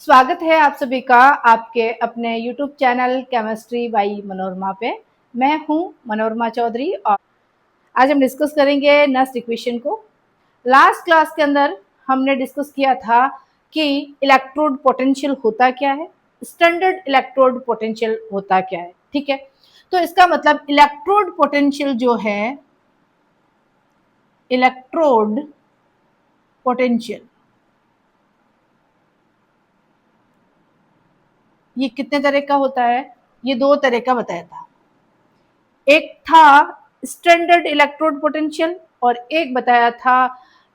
स्वागत है आप सभी का आपके अपने YouTube channel chemistry by Manorama पे। मैं हूँ मनोरमा चौधरी और आज हम डिस्कस करेंगे नस्ट इक्वेशन को। लास्ट क्लास के अंदर हमने डिस्कस किया था कि इलेक्ट्रोड पोटेंशियल होता क्या है, स्टैंडर्ड इलेक्ट्रोड पोटेंशियल होता क्या है। ठीक है, तो इसका मतलब इलेक्ट्रोड पोटेंशियल जो है, इलेक्ट्रोड पोटेंशियल ये कितने तरह का होता है? ये दो तरह का बताया था। एक था स्टैंडर्ड इलेक्ट्रोड पोटेंशियल और एक बताया था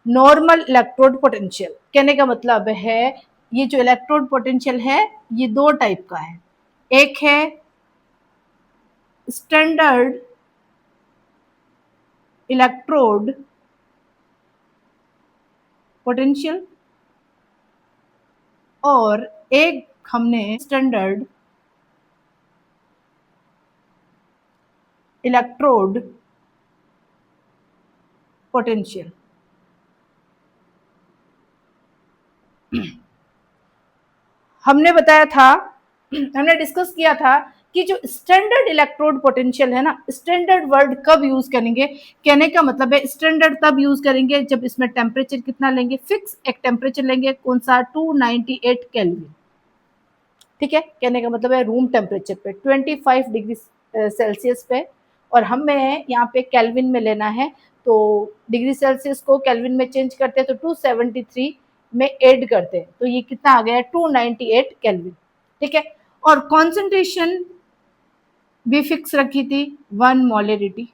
नॉर्मल इलेक्ट्रोड पोटेंशियल। कहने का मतलब है ये जो इलेक्ट्रोड पोटेंशियल है ये दो टाइप का है। एक है स्टैंडर्ड इलेक्ट्रोड पोटेंशियल और एक हमने स्टैंडर्ड इलेक्ट्रोड पोटेंशियल। हमने बताया था, हमने डिस्कस किया था कि जो स्टैंडर्ड इलेक्ट्रोड पोटेंशियल है ना, स्टैंडर्ड वर्ड कब यूज करेंगे? कहने का मतलब है स्टैंडर्ड तब यूज करेंगे जब इसमें टेम्परेचर कितना लेंगे, फिक्स एक टेम्परेचर लेंगे। कौन सा? 298 केल्विन। ठीक है, कहने का मतलब है रूम टेम्परेचर पे 25 डिग्री सेल्सियस पे, और हमें यहाँ पे केल्विन में लेना है। तो डिग्री सेल्सियस को केल्विन में चेंज करते हैं तो 273 में ऐड करते हैं तो ये कितना आ गया? 298 केल्विन। ठीक है, और कॉन्सेंट्रेशन भी फिक्स रखी थी 1 मोलरिटी,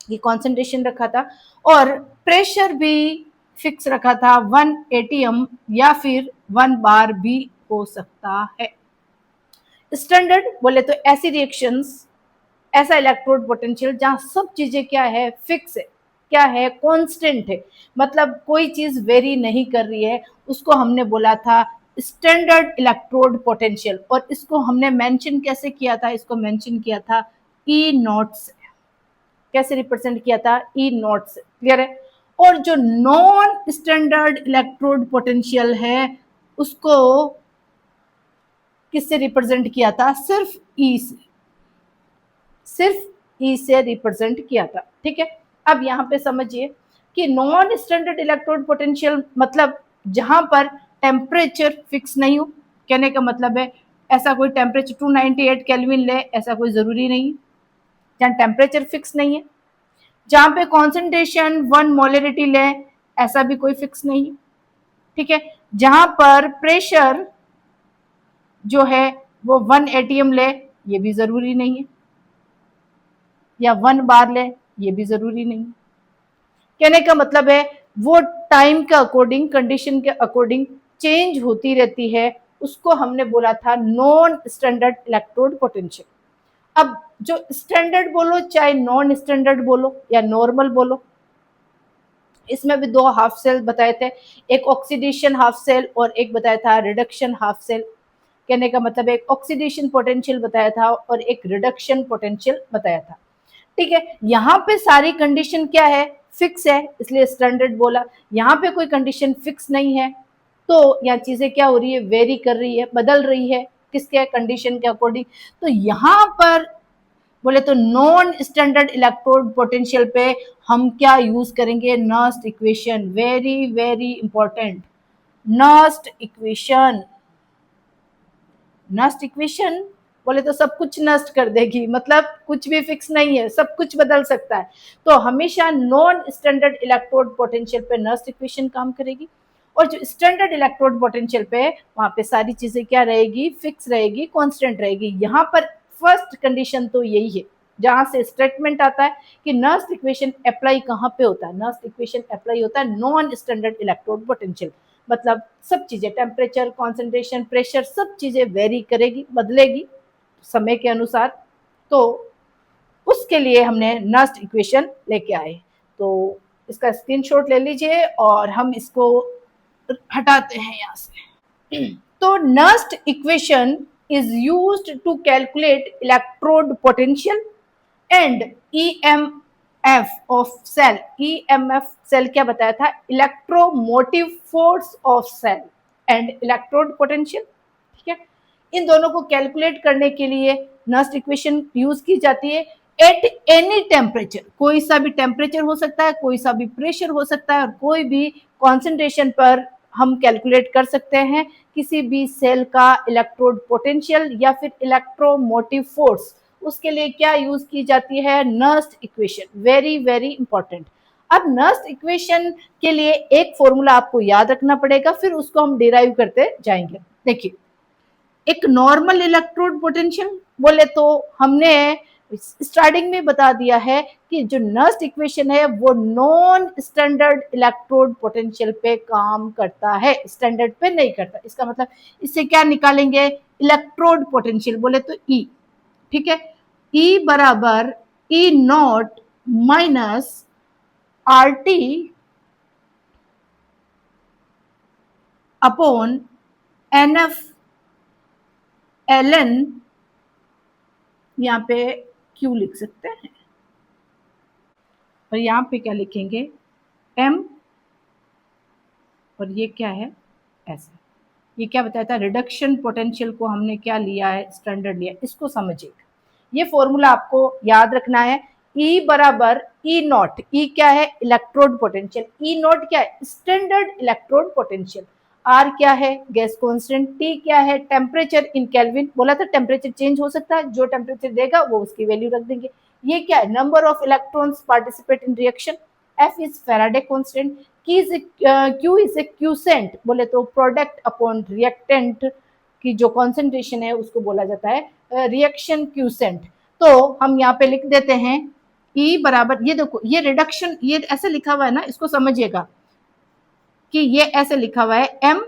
ये कॉन्सेंट्रेशन रखा था, और प्रेशर भी फिक्स रखा था 1 एटीएम या फिर 1 बार भी हो सकता है। स्टैंडर्ड बोले तो ऐसी रिएक्शंस, ऐसा इलेक्ट्रोड पोटेंशियल जहां सब चीजें क्या है? फिक्स है, क्या है? कांस्टेंट है, मतलब कोई चीज वेरी नहीं कर रही है, उसको हमने बोला था स्टैंडर्ड इलेक्ट्रोड पोटेंशियल। और इसको हमने मेंशन कैसे किया था? इसको मेंशन किया था ई नॉट से। कैसे रिप्रेजेंट किया था? ई नॉट से। क्लियर है? और जो नॉन स्टैंडर्ड इलेक्ट्रोड पोटेंशियल है उसको किससे रिप्रेजेंट किया था? सिर्फ ई से, सिर्फ ई से रिप्रेजेंट किया था। ठीक है, अब यहाँ पे समझिए कि नॉन स्टैंडर्ड इलेक्ट्रोड पोटेंशियल मतलब जहां पर टेम्परेचर फिक्स नहीं हो। कहने का मतलब है ऐसा कोई टेम्परेचर 298 केल्विन ले, ऐसा कोई जरूरी नहीं है। जहां टेम्परेचर फिक्स नहीं है, जहां पे कॉन्सेंट्रेशन 1 मोलरिटी ले, ऐसा भी कोई फिक्स नहीं है। ठीक है, जहां पर प्रेशर जो है वो 1 एटीएम ले, ये भी जरूरी नहीं है, या 1 बार ले, ये भी जरूरी नहीं है। कहने का मतलब है वो टाइम के अकॉर्डिंग, कंडीशन के अकॉर्डिंग चेंज होती रहती है, उसको हमने बोला था नॉन स्टैंडर्ड इलेक्ट्रोड पोटेंशियल। अब जो स्टैंडर्ड बोलो चाहे नॉन स्टैंडर्ड बोलो या नॉर्मल बोलो, इसमें भी दो हाफ सेल बताए थे, एक ऑक्सीडेशन हाफ सेल और एक बताया था रिडक्शन हाफ सेल। कहने का मतलब एक ऑक्सीडेशन पोटेंशियल बताया था और एक रिडक्शन पोटेंशियल बताया था। ठीक है, यहाँ पे सारी कंडीशन क्या है? फिक्स है, इसलिए स्टैंडर्ड बोला। यहाँ पे कोई कंडीशन फिक्स नहीं है तो यहाँ चीजें क्या हो रही है? वेरी कर रही है, बदल रही है, किसके? कंडीशन के अकॉर्डिंग। तो यहाँ पर बोले तो नॉन स्टैंडर्ड इलेक्ट्रोड पोटेंशियल पे हम क्या यूज करेंगे? Nernst equation. Very very important, Nernst equation. Nernst equation बोले तो सब कुछ नष्ट कर देगी, मतलब कुछ भी फिक्स नहीं है, सब कुछ बदल सकता है। तो हमेशा नॉन स्टैंडर्ड इलेक्ट्रोड पोटेंशियल पे नस्ट इक्वेशन काम करेगी, और जो स्टैंडर्ड इलेक्ट्रोड पोटेंशियल पे वहां पे सारी चीजें क्या रहेगी? फिक्स रहेगी, कांस्टेंट रहेगी। यहाँ पर फर्स्ट कंडीशन तो यही है जहां से स्टेटमेंट आता है कि नस्ट इक्वेशन अप्लाई कहाँ पे होता है? नस्ट इक्वेशन अप्लाई होता है नॉन स्टैंडर्ड इलेक्ट्रोड पोटेंशियल। मतलब सब चीजें, टेम्परेचर, कॉन्सेंट्रेशन, प्रेशर, सब चीजें वेरी करेगी, बदलेगी समय के अनुसार। तो उसके लिए हमने नस्ट इक्वेशन लेके आए। तो इसका स्क्रीनशॉट ले लीजिए और हम इसको हटाते हैं यहाँ से। तो Nernst equation is used to calculate electrode potential and EMF of cell. EMF cell क्या बताया था? Electromotive force of cell. And electrode potential. ठीक है, इन दोनों को कैलकुलेट करने के लिए नर्स्ट इक्वेशन यूज की जाती है एट एनी टेम्परेचर। कोई सा भी टेम्परेचर हो सकता है, कोई सा भी प्रेशर हो सकता है, और कोई भी कॉन्सेंट्रेशन पर हम कैलकुलेट कर सकते हैं किसी भी सेल का इलेक्ट्रोड पोटेंशियल या फिर इलेक्ट्रोमोटिव फोर्स। उसके लिए क्या यूज की जाती है? Nernst equation. Very very important. अब नर्स्ट इक्वेशन के लिए एक फॉर्मूला आपको याद रखना पड़ेगा, फिर उसको हम डिराइव करते जाएंगे। देखिए, एक नॉर्मल इलेक्ट्रोड पोटेंशियल बोले तो हमने स्टार्टिंग में बता दिया है कि जो नर्स्ट इक्वेशन है वो नॉन स्टैंडर्ड इलेक्ट्रोड पोटेंशियल पे काम करता है, स्टैंडर्ड पे नहीं करता। इसका मतलब इससे क्या निकालेंगे? इलेक्ट्रोड पोटेंशियल बोले तो ई। ठीक है, ई बराबर E naught minus R T upon N F L N, यहाँ पे क्यू लिख सकते हैं, और यहाँ पे क्या लिखेंगे? एम, और ये क्या है? ऐसा। ये क्या बताया था? रिडक्शन पोटेंशियल को हमने क्या लिया है? स्टैंडर्ड लिया। इसको समझिएगा, ये फॉर्मूला आपको याद रखना है। E बराबर ई नॉट। ई क्या है? Electrode potential. ई नॉट क्या है? Standard electrode potential. आर क्या है? Gas constant. टी क्या है? Temperature in kelvin. बोला था टेम्परेचर चेंज हो सकता है, जो टेम्परेचर देगा वो उसकी वैल्यू रख देंगे। ये क्या है? Number of electrons participate in reaction. F is Faraday constant. Q is a quotient, बोले तो प्रोडक्ट अपॉन रिएक्टेंट की जो कॉन्सेंट्रेशन है उसको बोला जाता है रिएक्शन क्यूसेंट। तो हम यहाँ पे लिख देते हैं E बराबर, ये देखो ये रिडक्शन, ये ऐसे लिखा हुआ है ना, इसको समझिएगा कि ये ऐसे लिखा हुआ है M,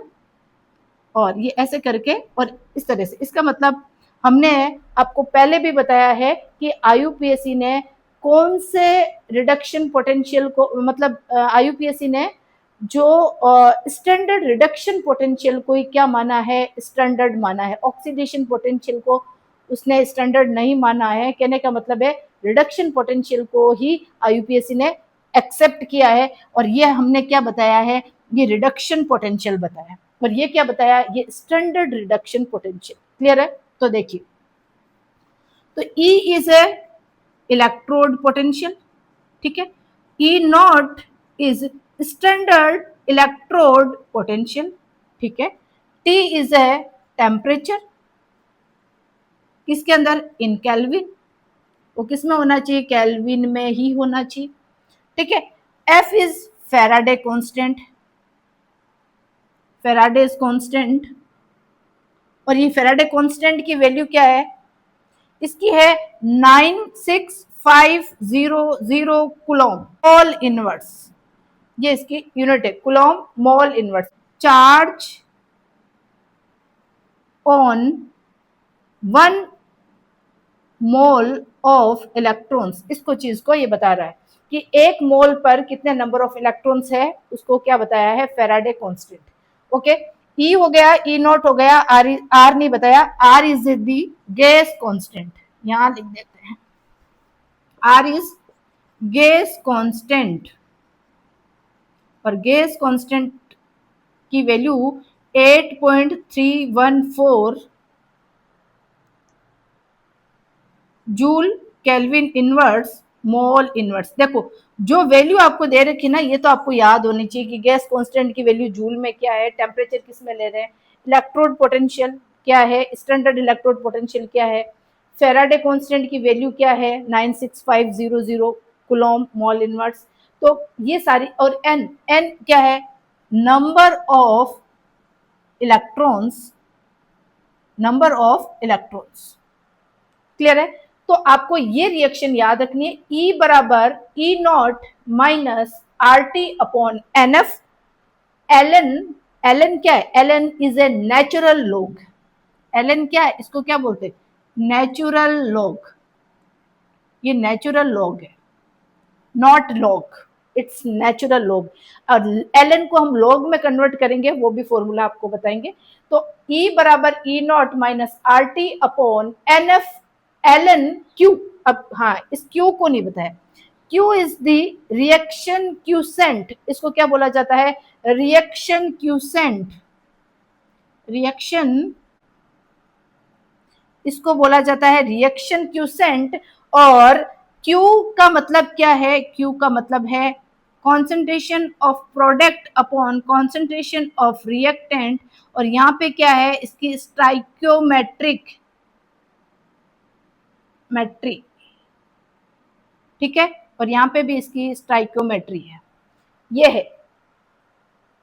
और ये ऐसे करके और इस तरह से। इसका मतलब हमने आपको पहले भी बताया है कि IUPAC ने कौन से रिडक्शन पोटेंशियल को, मतलब IUPAC ने जो स्टैंडर्ड रिडक्शन पोटेंशियल को ही क्या माना है? स्टैंडर्ड माना है। ऑक्सीडेशन पोटेंशियल को उसने स्टैंडर्ड नहीं माना है। कहने का मतलब है रिडक्शन पोटेंशियल को ही IUPAC ने एक्सेप्ट किया है, और ये हमने क्या बताया है? ये रिडक्शन पोटेंशियल बताया, और ये क्या बताया? ये स्टैंडर्ड रिडक्शन पोटेंशियल। क्लियर है? तो देखिए, तो E is a electrode potential. ठीक है, E not is standard electrode potential. ठीक है, T इज ए टेम्परेचर, किसके अंदर? इन केल्विन। वो किस में होना चाहिए? केल्विन में ही होना चाहिए। ठीक है, F is Faraday constant, Faraday's constant, और ये फैराडे कांस्टेंट की वैल्यू क्या है? इसकी है 96500 कूलॉम मोल इनवर्स। ये इसकी यूनिट है, Coulomb mole inverse. Charge on 1 mole of electrons. इसको चीज को ये बता रहा है कि एक मोल पर कितने नंबर ऑफ इलेक्ट्रॉन्स है, उसको क्या बताया है? Faraday constant. ओके, E हो गया, E नॉट हो गया, R नहीं बताया। R is the gas constant, यहां लिख देते हैं। R इज गैस कांस्टेंट, और गैस कांस्टेंट की value 8.314 joule kelvin inverse mole inverse. देखो जो वैल्यू आपको दे रखी ना, ये तो आपको याद होनी चाहिए कि गैस कांस्टेंट की वैल्यू जूल में क्या है, टेम्परेचर किस में ले रहे हैं, इलेक्ट्रोड पोटेंशियल क्या है, स्टैंडर्ड इलेक्ट्रोड पोटेंशियल क्या है, फैराडे कांस्टेंट की वैल्यू क्या है 96500 कूलॉम मोल इनवर्स। तो ये सारी, और एन, एन क्या है? Number of electrons, number of electrons. Clear है? तो आपको ये रिएक्शन याद रखनी है। E बराबर E naught minus R T upon N F L n. L n क्या है? L n is a natural log. L n क्या है? इसको क्या बोलते हैं? Natural log. ये नेचुरल लॉग है, not log, it's natural log. और एल एन को हम लॉग में कन्वर्ट करेंगे, वो भी फॉर्मूला आपको बताएंगे। तो E बराबर E naught minus R T upon N F L n Q. अब हाँ, इस क्यू को नहीं बताया। Q is the reaction quotient. इसको क्या बोला जाता है? Reaction quotient. रिएक्शन, इसको बोला जाता है रिएक्शन क्यूसेंट। और Q का मतलब क्या है? Q का मतलब है concentration of product upon concentration of reactant. और यहाँ पे क्या है? इसकी स्टाइक्योमेट्रिक मैट्री, ठीक है। और यहाँ पे भी इसकी स्टाइक्योमेट्री है। ये है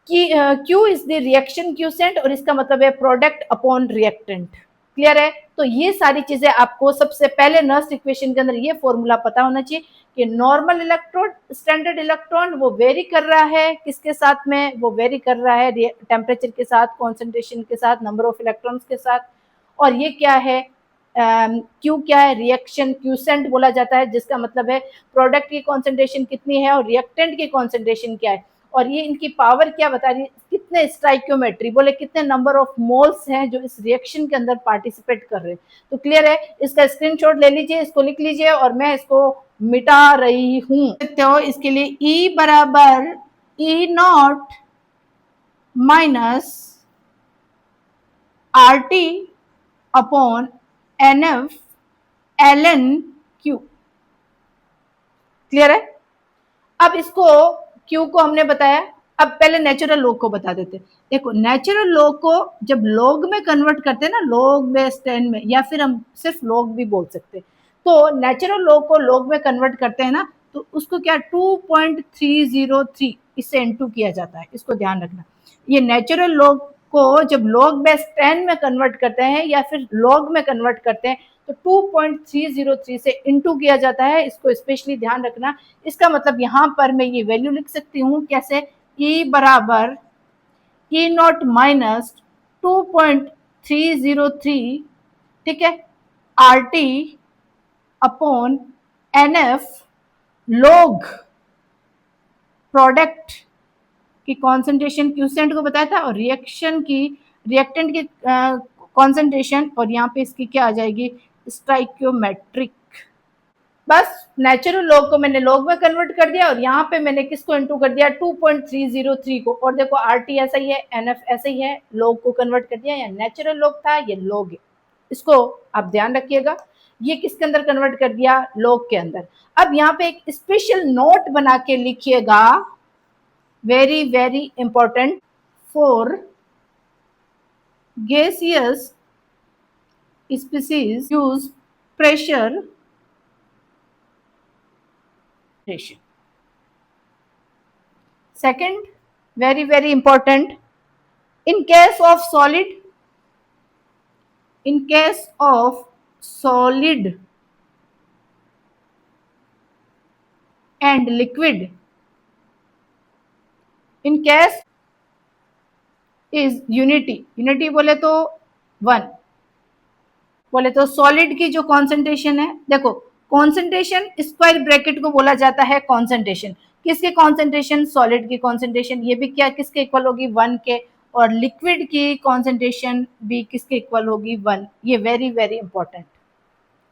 कि Q is the reaction quotient और इसका मतलब है प्रोडक्ट अपॉन रिएक्टेंट। क्लियर है? तो ये सारी चीजें आपको सबसे पहले नर्स इक्वेशन के अंदर ये फॉर्मूला पता होना चाहिए कि नॉर्मल इलेक्ट्रोड, स्टैंडर्ड इलेक्ट्रॉन वो वेरी कर रहा है किसके साथ में? वो वेरी कर रहा है टेम्परेचर के साथ, कॉन्सेंट्रेशन के साथ, नंबर ऑफ इलेक्ट्रॉन्स के साथ। और ये क्या है? क्यू क्या है? रिएक्शन क्यूसेंट बोला जाता है, जिसका मतलब है प्रोडक्ट की कॉन्सेंट्रेशन कितनी है और रिएक्टेंट की कॉन्सेंट्रेशन क्या है। और ये इनकी पावर क्या बता रही है? कितने स्टाइक्योमेट्री बोले कितने नंबर ऑफ मोल्स हैं जो इस रिएक्शन के अंदर पार्टिसिपेट कर रहे हैं। तो क्लियर है? इसका स्क्रीनशॉट ले लीजिए, इसको लिख लीजिए और मैं इसको मिटा रही हूं। तो इसके लिए E बराबर E naught minus RT upon NF ln Q। Clear है? अब इसको Q को हमने बताया, अब पहले नेचुरल लॉग को बता देते। देखो नेचुरल लॉग को जब लॉग में कन्वर्ट करते हैं ना, लॉग बेस 10 में, या फिर हम सिर्फ लॉग भी बोल सकते हैं। तो नेचुरल लॉग को लॉग में कन्वर्ट करते हैं ना, तो उसको क्या 2.303 इससे इनटू किया जाता है, इसको ध्यान रखना। ये नेचुरल लॉग को जब लॉग बेस 10 में कन्वर्ट करते हैं या फिर लॉग में कन्वर्ट करते हैं तो 2.303 से इनटू किया जाता है, इसको स्पेशली ध्यान रखना। इसका मतलब यहां पर मैं ये वैल्यू लिख सकती हूं कैसे? E बराबर E नॉट माइनस 2.303, ठीक है, RT upon NF log product की कॉन्सेंट्रेशन क्यूसेंट को बताया था और रिएक्शन की रिएक्टेंट की कॉन्सेंट्रेशन, और यहाँ पे इसकी क्या आ जाएगी? स्टाइक्योमेट्रिक। बस नेचुरल लॉग को मैंने लॉग में कन्वर्ट कर दिया और यहाँ पे मैंने किसको इनटू कर दिया? 2.303 को। और देखो RT ऐसा ही है, NF ऐसा ही है, लॉग को कन्वर्ट कर दिया। या नेचुरल लॉग था, ये लॉग है। इसको आप ध्यान रखिएगा। ये किसके अंदर कन्वर्ट कर दिया? लॉग के अंदर। अब यहाँ पे एक स्पेशल नोट बना के लिखिएगा, very very important, for gaseous species use pressure ratio. Second, very very important, in case of solid and liquid, in case is unity बोले तो 1, बोले तो सॉलिड की जो कॉन्सेंट्रेशन है, देखो कॉन्सेंट्रेशन स्क्वायर ब्रैकेट को बोला जाता है कॉन्सेंट्रेशन। किसके कॉन्सेंट्रेशन? सॉलिड की कॉन्सेंट्रेशन। ये भी क्या किसके इक्वल होगी? 1 के। और लिक्विड की कॉन्सेंट्रेशन भी किसके इक्वल होगी? 1। ये वेरी वेरी इंपॉर्टेंट।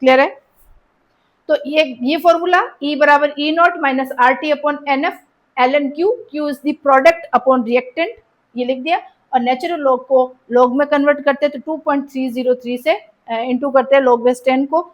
क्लियर है? तो ये फॉर्मूला E बराबर E naught minus RT upon NF ln Q, Q is the product upon reactant, ये लिख दिया। और नेचुरल लॉग को लॉग में कन्वर्ट करते हैं तो 2.303 से इनटू करते हैं लॉग बेस 10 को,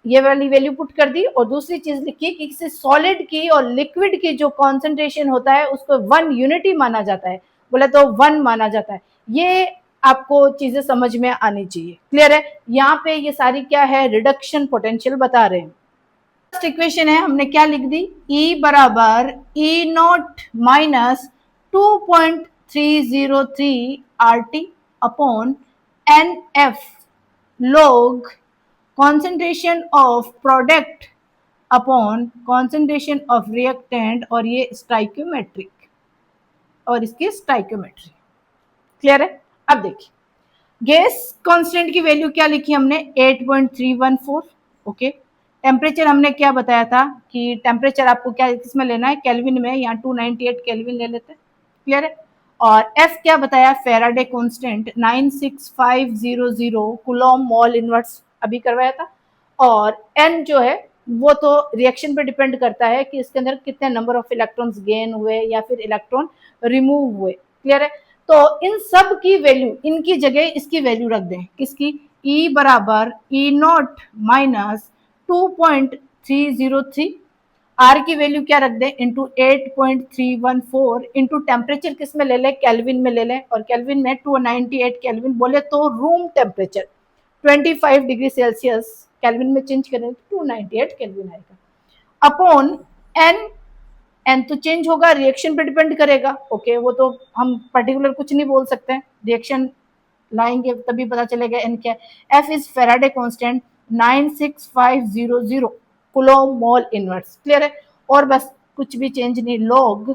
ये वाली वैल्यू पुट कर दी। और दूसरी चीज लिखी कि किसी सॉलिड की और लिक्विड की जो कॉन्सेंट्रेशन होता है उसको 1 यूनिटी माना जाता है, बोले तो 1 माना जाता है। ये आपको चीजें समझ में आनी चाहिए। क्लियर है? यहाँ पे ये सारी क्या है? रिडक्शन पोटेंशियल बता रहे हैं। फर्स्ट इक्वेशन है, हमने क्या लिख दी? E बराबर E naught minus 2.303 RT upon NF log concentration of product upon concentration of reactant, और ये स्टाइक्योमेट्रिक और इसकी स्टाइक्योमेट्री। क्लियर है? अब देखिए गैस कांस्टेंट की वैल्यू क्या लिखी हमने? 8.314। ओके, टेम्परेचर हमने क्या बताया था कि टेम्परेचर आपको क्या किसमें लेना है? केल्विन में। यहाँ 298 केल्विन ले लेते हैं। क्लियर है? और F क्या बताया? Faraday constant 96500 coulomb mole inverse अभी करवाया था। और N जो है वो तो रिएक्शन पे डिपेंड करता है कि इसके अंदर कितने नंबर ऑफ इलेक्ट्रॉन्स गेन हुए या फिर इलेक्ट्रॉन रिमूव हुए। क्लियर है? तो इन सब की वैल्यू, इनकी जगह इसकी वैल्यू रख दें, किसकी, E बराबर E नॉट माइनस 2.303, R की वैल्यू क्या रख दें, इंटू 8.314 इंटू टेम्परेचर किस में ले लें, केल्विन में ले लें, और केल्विन में 298 केल्विन, बोले तो room temperature 25 degree Celsius kelvin में चेंज करें तो 298 केल्विन आएगा, अपॉन एन, एन तो चेंज होगा, रिएक्शन पे डिपेंड करेगा, ओके वो तो हम पर्टिकुलर कुछ नहीं बोल सकते हैं, रिएक्शन लाएंगे तभी पता चलेगा एन क्या है। F is Faraday constant 96500 coulomb mole inverse, clear है, और बस कुछ भी चेंज नहीं, लॉग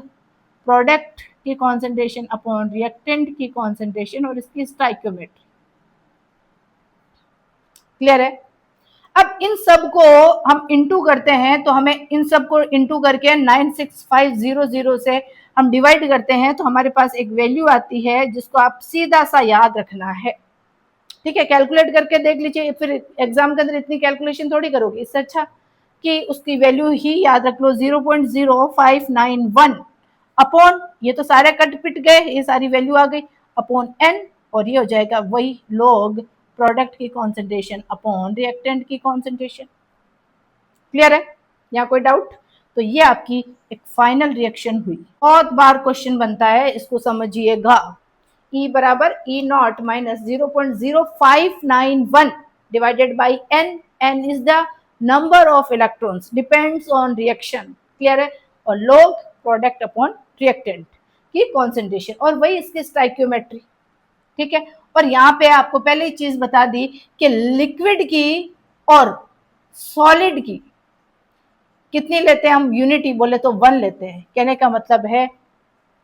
प्रोडक्ट की कॉन्सेंट्रेशन अपॉन रिएक्टेंट की कॉन्सेंट्रेशन और इसकी स्टाइकियोमेट्री, क्लियर है। अब इन सब को हम इंटू करते हैं, तो हमें इन सब को इंटू करके 96500 से हम डिवाइड करते हैं, तो हमारे पास एक वैल्यू आती है जिसको आप सीधा सा याद रखना है, ठीक है, कैलकुलेट करके देख लीजिए, फिर एग्जाम के अंदर इतनी कैलकुलेशन थोड़ी करोगे, इससे अच्छा कि उसकी वैल्यू ही याद रख लो, 0.0591 अपॉन, ये तो सारे कट पिट गए, ये सारी वैल्यू आ गई, अपॉन एन, और ये हो जाएगा वही लॉग प्रोडक्ट की कॉन्सेंट्रेशन अपॉन रिएक्टेंट की कॉन्सेंट्रेशन, क्लियर है, यहाँ कोई डाउट। तो ये आपकी एक फाइनल रिएक्शन हुई, बहुत बार क्वेश्चन बनता है, इसको समझिएगा, E बराबर E naught minus 0.0591 divided by N, N is the number of electrons, depends on reaction, clear है, और लॉग प्रोडक्ट अपॉन रिएक्टेंट की कॉन्सेंट्रेशन, और वही इसकी स्टाइकियोमेट्री, ठीक है। और यहाँ पे आपको पहले ही चीज बता दी कि लिक्विड की और सॉलिड की कितनी लेते हैं हम, यूनिटी बोले तो 1 लेते हैं, कहने का मतलब है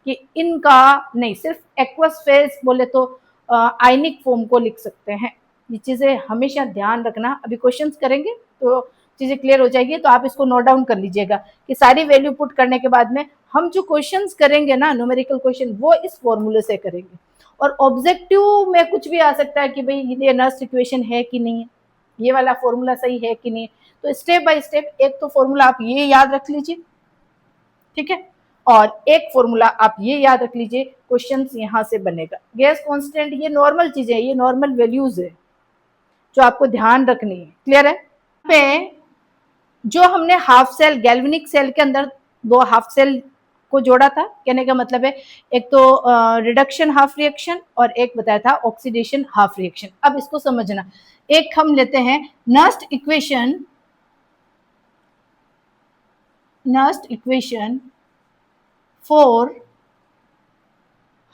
कि इनका नहीं, सिर्फ एक्वस फेज बोले तो आयनिक फॉर्म को लिख सकते हैं, ये चीजें हमेशा ध्यान रखना, अभी क्वेश्चंस करेंगे तो चीजें क्लियर हो जाएगी, तो आप इसको नोट डाउन कर लीजिएगा कि सारी वैल्यू पुट करने के बाद में हम जो क्वेश्चंस करेंगे ना, न्यूमेरिकल क्वेश्चन, वो इस फॉर्मूले से करेंगे, और ऑब्जेक्टिव में कुछ भी आ सकता है कि भाई ये नर्स इक्वेशन है कि नहीं है, ये वाला फॉर्मूला सही है कि नहीं, तो स्टेप बाय स्टेप एक तो फॉर्मूला आप ये याद रख लीजिए, ठीक है, और एक फॉर्मूला आप ये याद रख लीजिए, क्वेश्चन यहां से बनेगा, गैस कांस्टेंट, ये नॉर्मल चीजें, ये नॉर्मल वैल्यूज है जो आपको ध्यान रखनी है, क्लियर है। पे जो हमने हाफ सेल, गैल्वेनिक सेल के अंदर दो हाफ सेल को जोड़ा था, कहने का मतलब है एक तो रिडक्शन हाफ रिएक्शन और एक बताया था ऑक्सीडेशन हाफ रिएक्शन। अब इसको समझना, एक हम लेते हैं Nernst equation for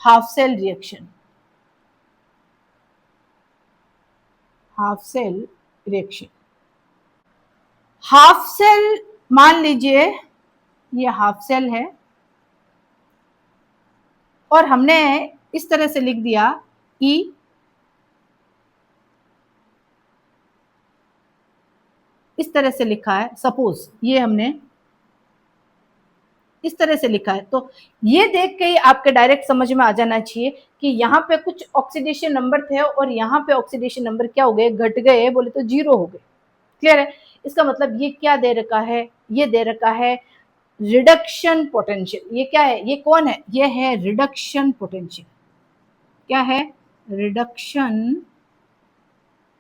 half cell reaction, half cell reaction, half cell मान लीजिए ये हाफ सेल है, और हमने इस तरह से लिख दिया E, इस तरह से लिखा है, सपोज ये हमने इस तरह से लिखा है, तो ये देख के ही आपके डायरेक्ट समझ में आ जाना चाहिए कि यहाँ पे कुछ ऑक्सीडेशन नंबर थे और यहाँ पे ऑक्सीडेशन नंबर क्या हो गए, घट गए, बोले तो 0 हो गए, क्लियर है। इसका मतलब ये क्या दे रखा है, ये दे रखा है रिडक्शन पोटेंशियल, ये क्या है, ये कौन है, ये है रिडक्शन पोटेंशियल, क्या है, रिडक्शन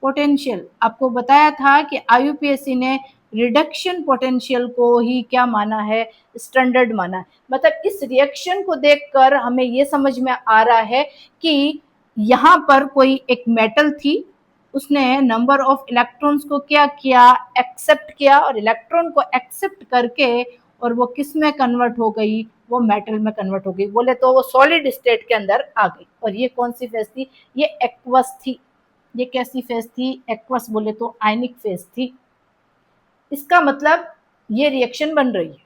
पोटेंशियल। आपको बताया था कि आईयूपीएससी ने रिडक्शन पोटेंशियल को ही क्या माना है, स्टैंडर्ड माना है, मतलब इस रिएक्शन को देखकर हमें ये समझ में आ रहा है कि यहाँ पर कोई एक मेटल थी, उसने नंबर ऑफ इलेक्ट्रॉन्स को क्या किया, एक्सेप्ट किया, और इलेक्ट्रॉन को एक्सेप्ट करके और वो किस में कन्वर्ट हो गई, वो मेटल में कन्वर्ट हो गई, बोले तो वो सॉलिड स्टेट के अंदर आ गई। और ये कौन सी फेज थी, ये एक्वस थी, ये कैसी फेज थी, एक्वस बोले तो आयनिक फेज थी। इसका मतलब ये रिएक्शन बन रही है,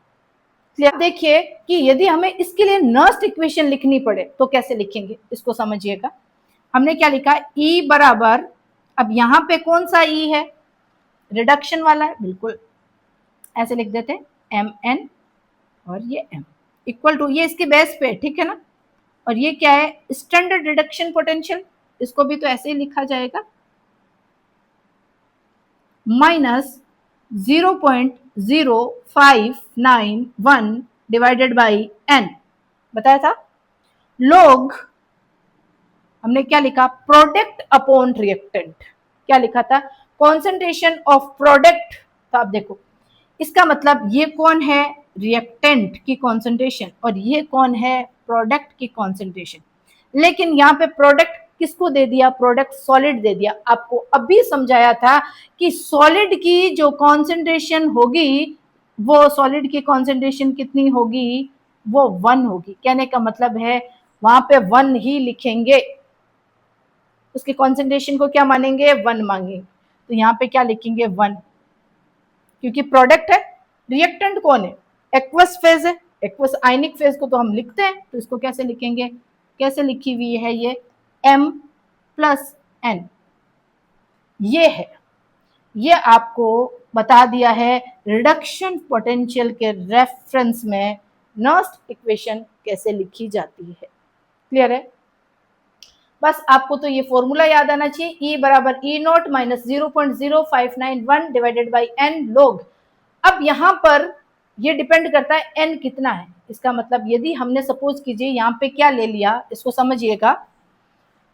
क्लियर। देखिए कि यदि हमें इसके लिए नर्स्ट इक्वेशन लिखनी पड़े तो कैसे लिखेंगे, इसको समझिएगा। हमने क्या लिखा, E बराबर, अब यहाँ पे कौन सा E है, रिडक्शन वाला है, बिल्कुल ऐसे लिख देते हैं Mn, और ये M इक्वल टू, ये इसके बेस पे, ठीक है ना, और ये क्या है, स्टैंडर्ड रिडक्शन पोटेंशियल, इसको भी तो ऐसे ही लिखा जाएगा, माइनस 0.0591 डिवाइडेड बाई n, बताया था, log हमने क्या लिखा, प्रोडक्ट अपॉन रिएक्टेंट, क्या लिखा था, कॉन्सेंट्रेशन ऑफ प्रोडक्ट। तो आप देखो इसका मतलब ये कौन है, रिएक्टेंट की कॉन्सेंट्रेशन, और ये कौन है, प्रोडक्ट की कॉन्सेंट्रेशन। लेकिन यहाँ पे प्रोडक्ट किसको दे दिया, प्रोडक्ट सॉलिड दे दिया। आपको अभी समझाया था कि सॉलिड की जो कॉन्सेंट्रेशन होगी, वो सॉलिड की कॉन्सेंट्रेशन कितनी होगी, वो 1 होगी। कहने का मतलब है वहां पे 1 ही लिखेंगे, उसके कॉन्सेंट्रेशन को क्या मानेंगे, 1 मांगेंगे। तो यहाँ पे क्या लिखेंगे, 1, क्योंकि प्रोडक्ट है। रिएक्टेंट कौन है, एक्वस फेज है, एक्वस आयनिक फेज को तो हम लिखते हैं, तो इसको कैसे लिखेंगे, कैसे लिखी हुई है ये, M प्लस N, ये है, ये आपको बता दिया है रिडक्शन पोटेंशियल के रेफरेंस में नर्स्ट इक्वेशन कैसे लिखी जाती है। क्लियर है, बस आपको तो ये फॉर्मूला याद आना चाहिए, E बराबर E naught minus 0.0591 divided by N log। अब यहाँ पर ये डिपेंड करता है N कितना है। इसका मतलब यदि हमने सपोज कीजिए यहाँ पे क्या ले लिया, इसको समझिएगा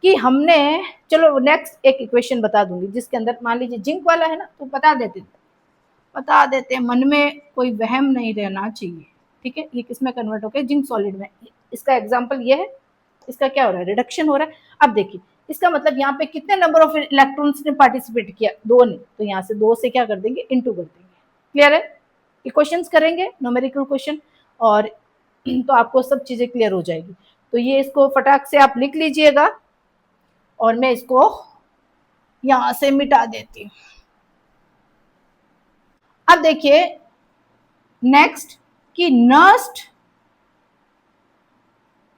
कि हमने, चलो नेक्स्ट एक इक्वेशन बता दूंगी जिसके अंदर मान लीजिए जिंक वाला है ना, तो बता देते मन में कोई वहम नहीं रहना चाहिए। ठीक है, ये किस में कन्वर्ट हो गया, जिंक सॉलिड में। इसका एग्जांपल ये है, इसका क्या हो रहा है, रिडक्शन हो रहा है। अब देखिए इसका मतलब यहाँ पे कितने नंबर ऑफ इलेक्ट्रॉन्स ने पार्टिसिपेट किया, 2 ने, तो यहाँ से 2 से क्या कर देंगे, इनटू कर देंगे। क्लियर है, ये क्वेश्चंस करेंगे न्यूमेरिकल क्वेश्चन, और तो आपको सब चीजें क्लियर हो जाएगी। तो ये इसको फटाक से आप लिख लीजिएगा, और मैं इसको यहां से मिटा देती हूँ। अब देखिए नेक्स्ट कि नर्स्ट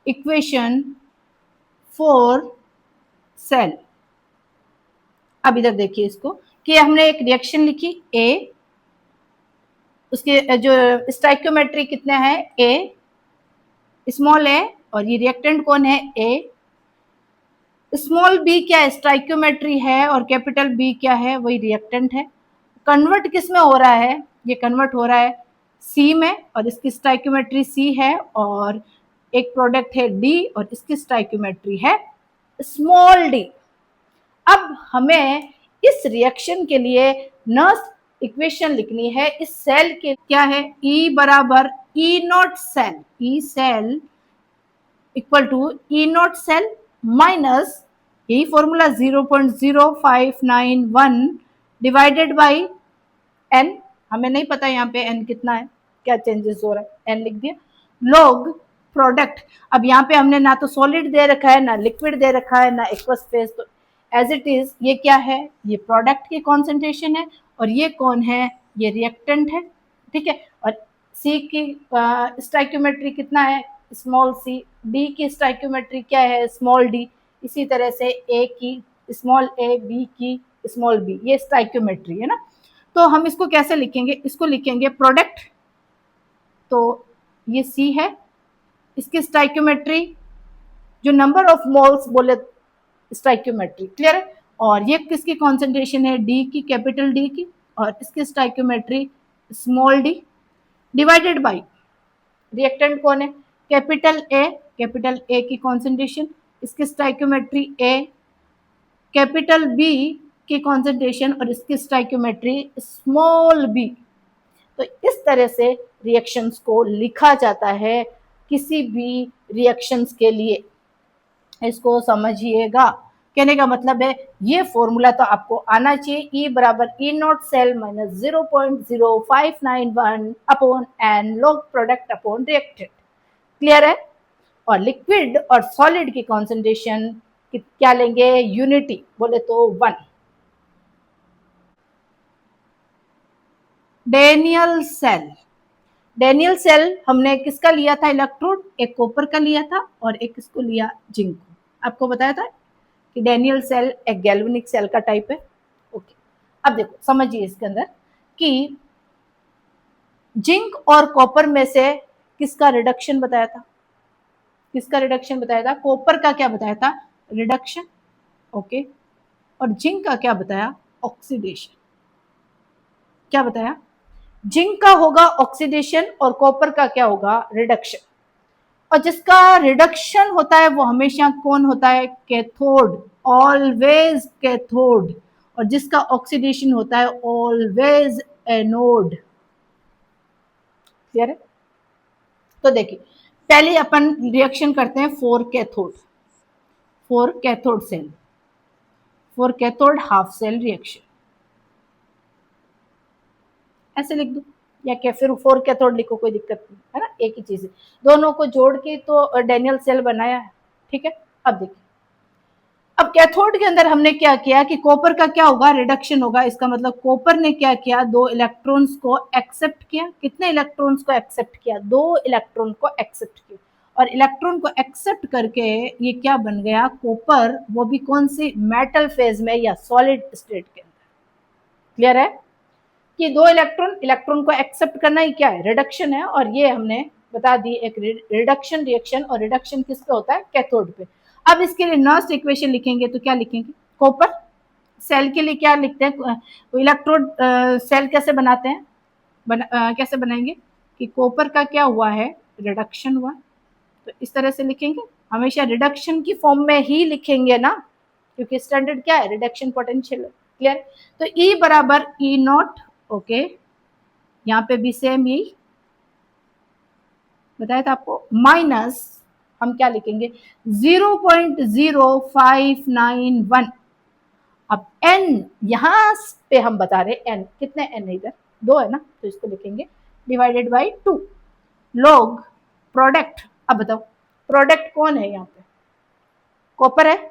इक्वेशन फॉर सेल। अब इधर देखिए इसको कि हमने एक रिएक्शन लिखी ए, उसके जो स्टाइक्योमेट्री कितने हैं, ए स्मॉल ए, और ये रिएक्टेंट कौन है, ए। स्मॉल बी क्या है, स्टाइक्योमेट्री है, और कैपिटल बी क्या है, वही रिएक्टेंट है। कन्वर्ट किस में हो रहा है, ये कन्वर्ट हो रहा है सी में, और इसकी स्टाइक्योमेट्री सी है, और एक प्रोडक्ट है डी, और इसकी स्टाइक्योमेट्री है स्मॉल डी। अब हमें इस रिएक्शन के लिए नर्स्ट इक्वेशन लिखनी है। इस सेल के क्या है, E बराबर E naught cell, E cell equal to E naught cell minus यही फॉर्मूला 0.0591 डिवाइडेड बाई N। हमें नहीं पता यहाँ पे N कितना है, क्या चेंजेस हो रहा है, N लिख दिया, log प्रोडक्ट। अब यहाँ पे हमने ना तो सॉलिड दे रखा है, ना लिक्विड दे रखा है, ना एक्वस फेज, तो एज इट इज ये क्या है, ये प्रोडक्ट की कॉन्सेंट्रेशन है, और ये कौन है, ये रिएक्टेंट है। ठीक है, और सी की स्टाइक्योमेट्री कितना है, स्मॉल सी, डी की स्टाइक्योमेट्री क्या है, स्मॉल डी, इसी तरह से ए की स्मॉल ए, बी की स्मॉल बी, ये स्टाइक्योमेट्री है ना। तो हम इसको कैसे लिखेंगे, इसको लिखेंगे प्रोडक्ट, तो ये सी है, इसकी स्टाइक्योमेट्री जो नंबर ऑफ मोल्स बोले स्टाइक्योमेट्री। क्लियर है, और ये किसकी कॉन्सेंट्रेशन है, डी की, कैपिटल डी की, और इसकी stoichiometry small D, divided by reactant कौन है, कैपिटल ए की कॉन्सेंट्रेशन, इसकी स्टाइक्योमेट्री ए, कैपिटल बी की कॉन्सेंट्रेशन, और इसकी स्टाइक्योमेट्री स्मॉल बी। तो इस तरह से रिएक्शंस को लिखा जाता है किसी भी रिएक्शंस के लिए, इसको समझिएगा। कहने का मतलब है ये फॉर्मूला तो आपको आना चाहिए, E बराबर E naught cell minus 0.0591 upon n log product upon reactant. Clear है, और लिक्विड और सॉलिड की कॉन्सेंट्रेशन क्या लेंगे, यूनिटी बोले तो 1। डेनियल सेल, डेनियल सेल हमने किसका लिया था इलेक्ट्रोड, एक कॉपर का लिया था, और एक किसको लिया, जिंक को। आपको बताया था कि डेनियल सेल एक गैल्वेनिक सेल का टाइप है। ओके, अब देखो समझिए इसके अंदर कि जिंक और कॉपर में से किसका रिडक्शन बताया था, किसका रिडक्शन बताया था, कॉपर का क्या बताया था, रिडक्शन। ओके, और जिंक का क्या बताया, ऑक्सीडेशन। क्या बताया, जिंक का होगा ऑक्सीडेशन और कॉपर का क्या होगा, रिडक्शन। और जिसका रिडक्शन होता है वो हमेशा कौन होता है? Cathode, always cathode. और जिसका ऑक्सीडेशन होता है ऑलवेज एनोड। क्लियर है? तो देखिए पहले अपन रिएक्शन करते हैं for cathode, for cathode cell, for cathode half cell reaction, ऐसे लिख दो या क्या फिर फोर कैथोड लिखो, कोई दिक्कत नहीं है ना, एक ही चीज है। दोनों को जोड़ के तो डेनियल सेल बनाया है। ठीक है, अब देखिए अब कैथोड के अंदर हमने क्या किया कि कॉपर का क्या होगा? रिडक्शन होगा। इसका मतलब कॉपर ने क्या किया? 2 इलेक्ट्रॉन्स को एक्सेप्ट किया। कितने इलेक्ट्रॉन्स को एक्सेप्ट किया? 2 इलेक्ट्रॉन को एक्सेप्ट किया। और इलेक्ट्रॉन को एक्सेप्ट करके ये क्या बन गया? कॉपर, वो भी कौन सी? मेटल फेज में या सॉलिड स्टेट के अंदर। क्लियर है कि 2 इलेक्ट्रॉन, इलेक्ट्रॉन को एक्सेप्ट करना ही क्या है? रिडक्शन है। और ये हमने बता दी एक रिडक्शन रिएक्शन, और रिडक्शन किस पे होता है? कैथोड पे। अब इसके लिए नर्स इक्वेशन लिखेंगे तो क्या लिखेंगे? कॉपर सेल के लिए क्या लिखते हैं? इलेक्ट्रोड सेल कैसे बनाते हैं? कैसे बनाएंगे कि कॉपर का क्या हुआ है? रिडक्शन हुआ। तो इस तरह से लिखेंगे, हमेशा रिडक्शन की फॉर्म में ही लिखेंगे ना, क्योंकि स्टैंडर्ड क्या है? Reduction potential. क्लियर? तो E बराबर E नॉट, ओके, यहाँ पे भी सेम यही बताया था आपको, माइनस हम क्या लिखेंगे? 0.0591। अब n यहां पे हम बता रहे n, कितने n है इधर? 2 है ना, तो इसको लिखेंगे डिवाइडेड बाई 2 लॉग प्रोडक्ट। अब बताओ प्रोडक्ट कौन है यहाँ पे? कॉपर है,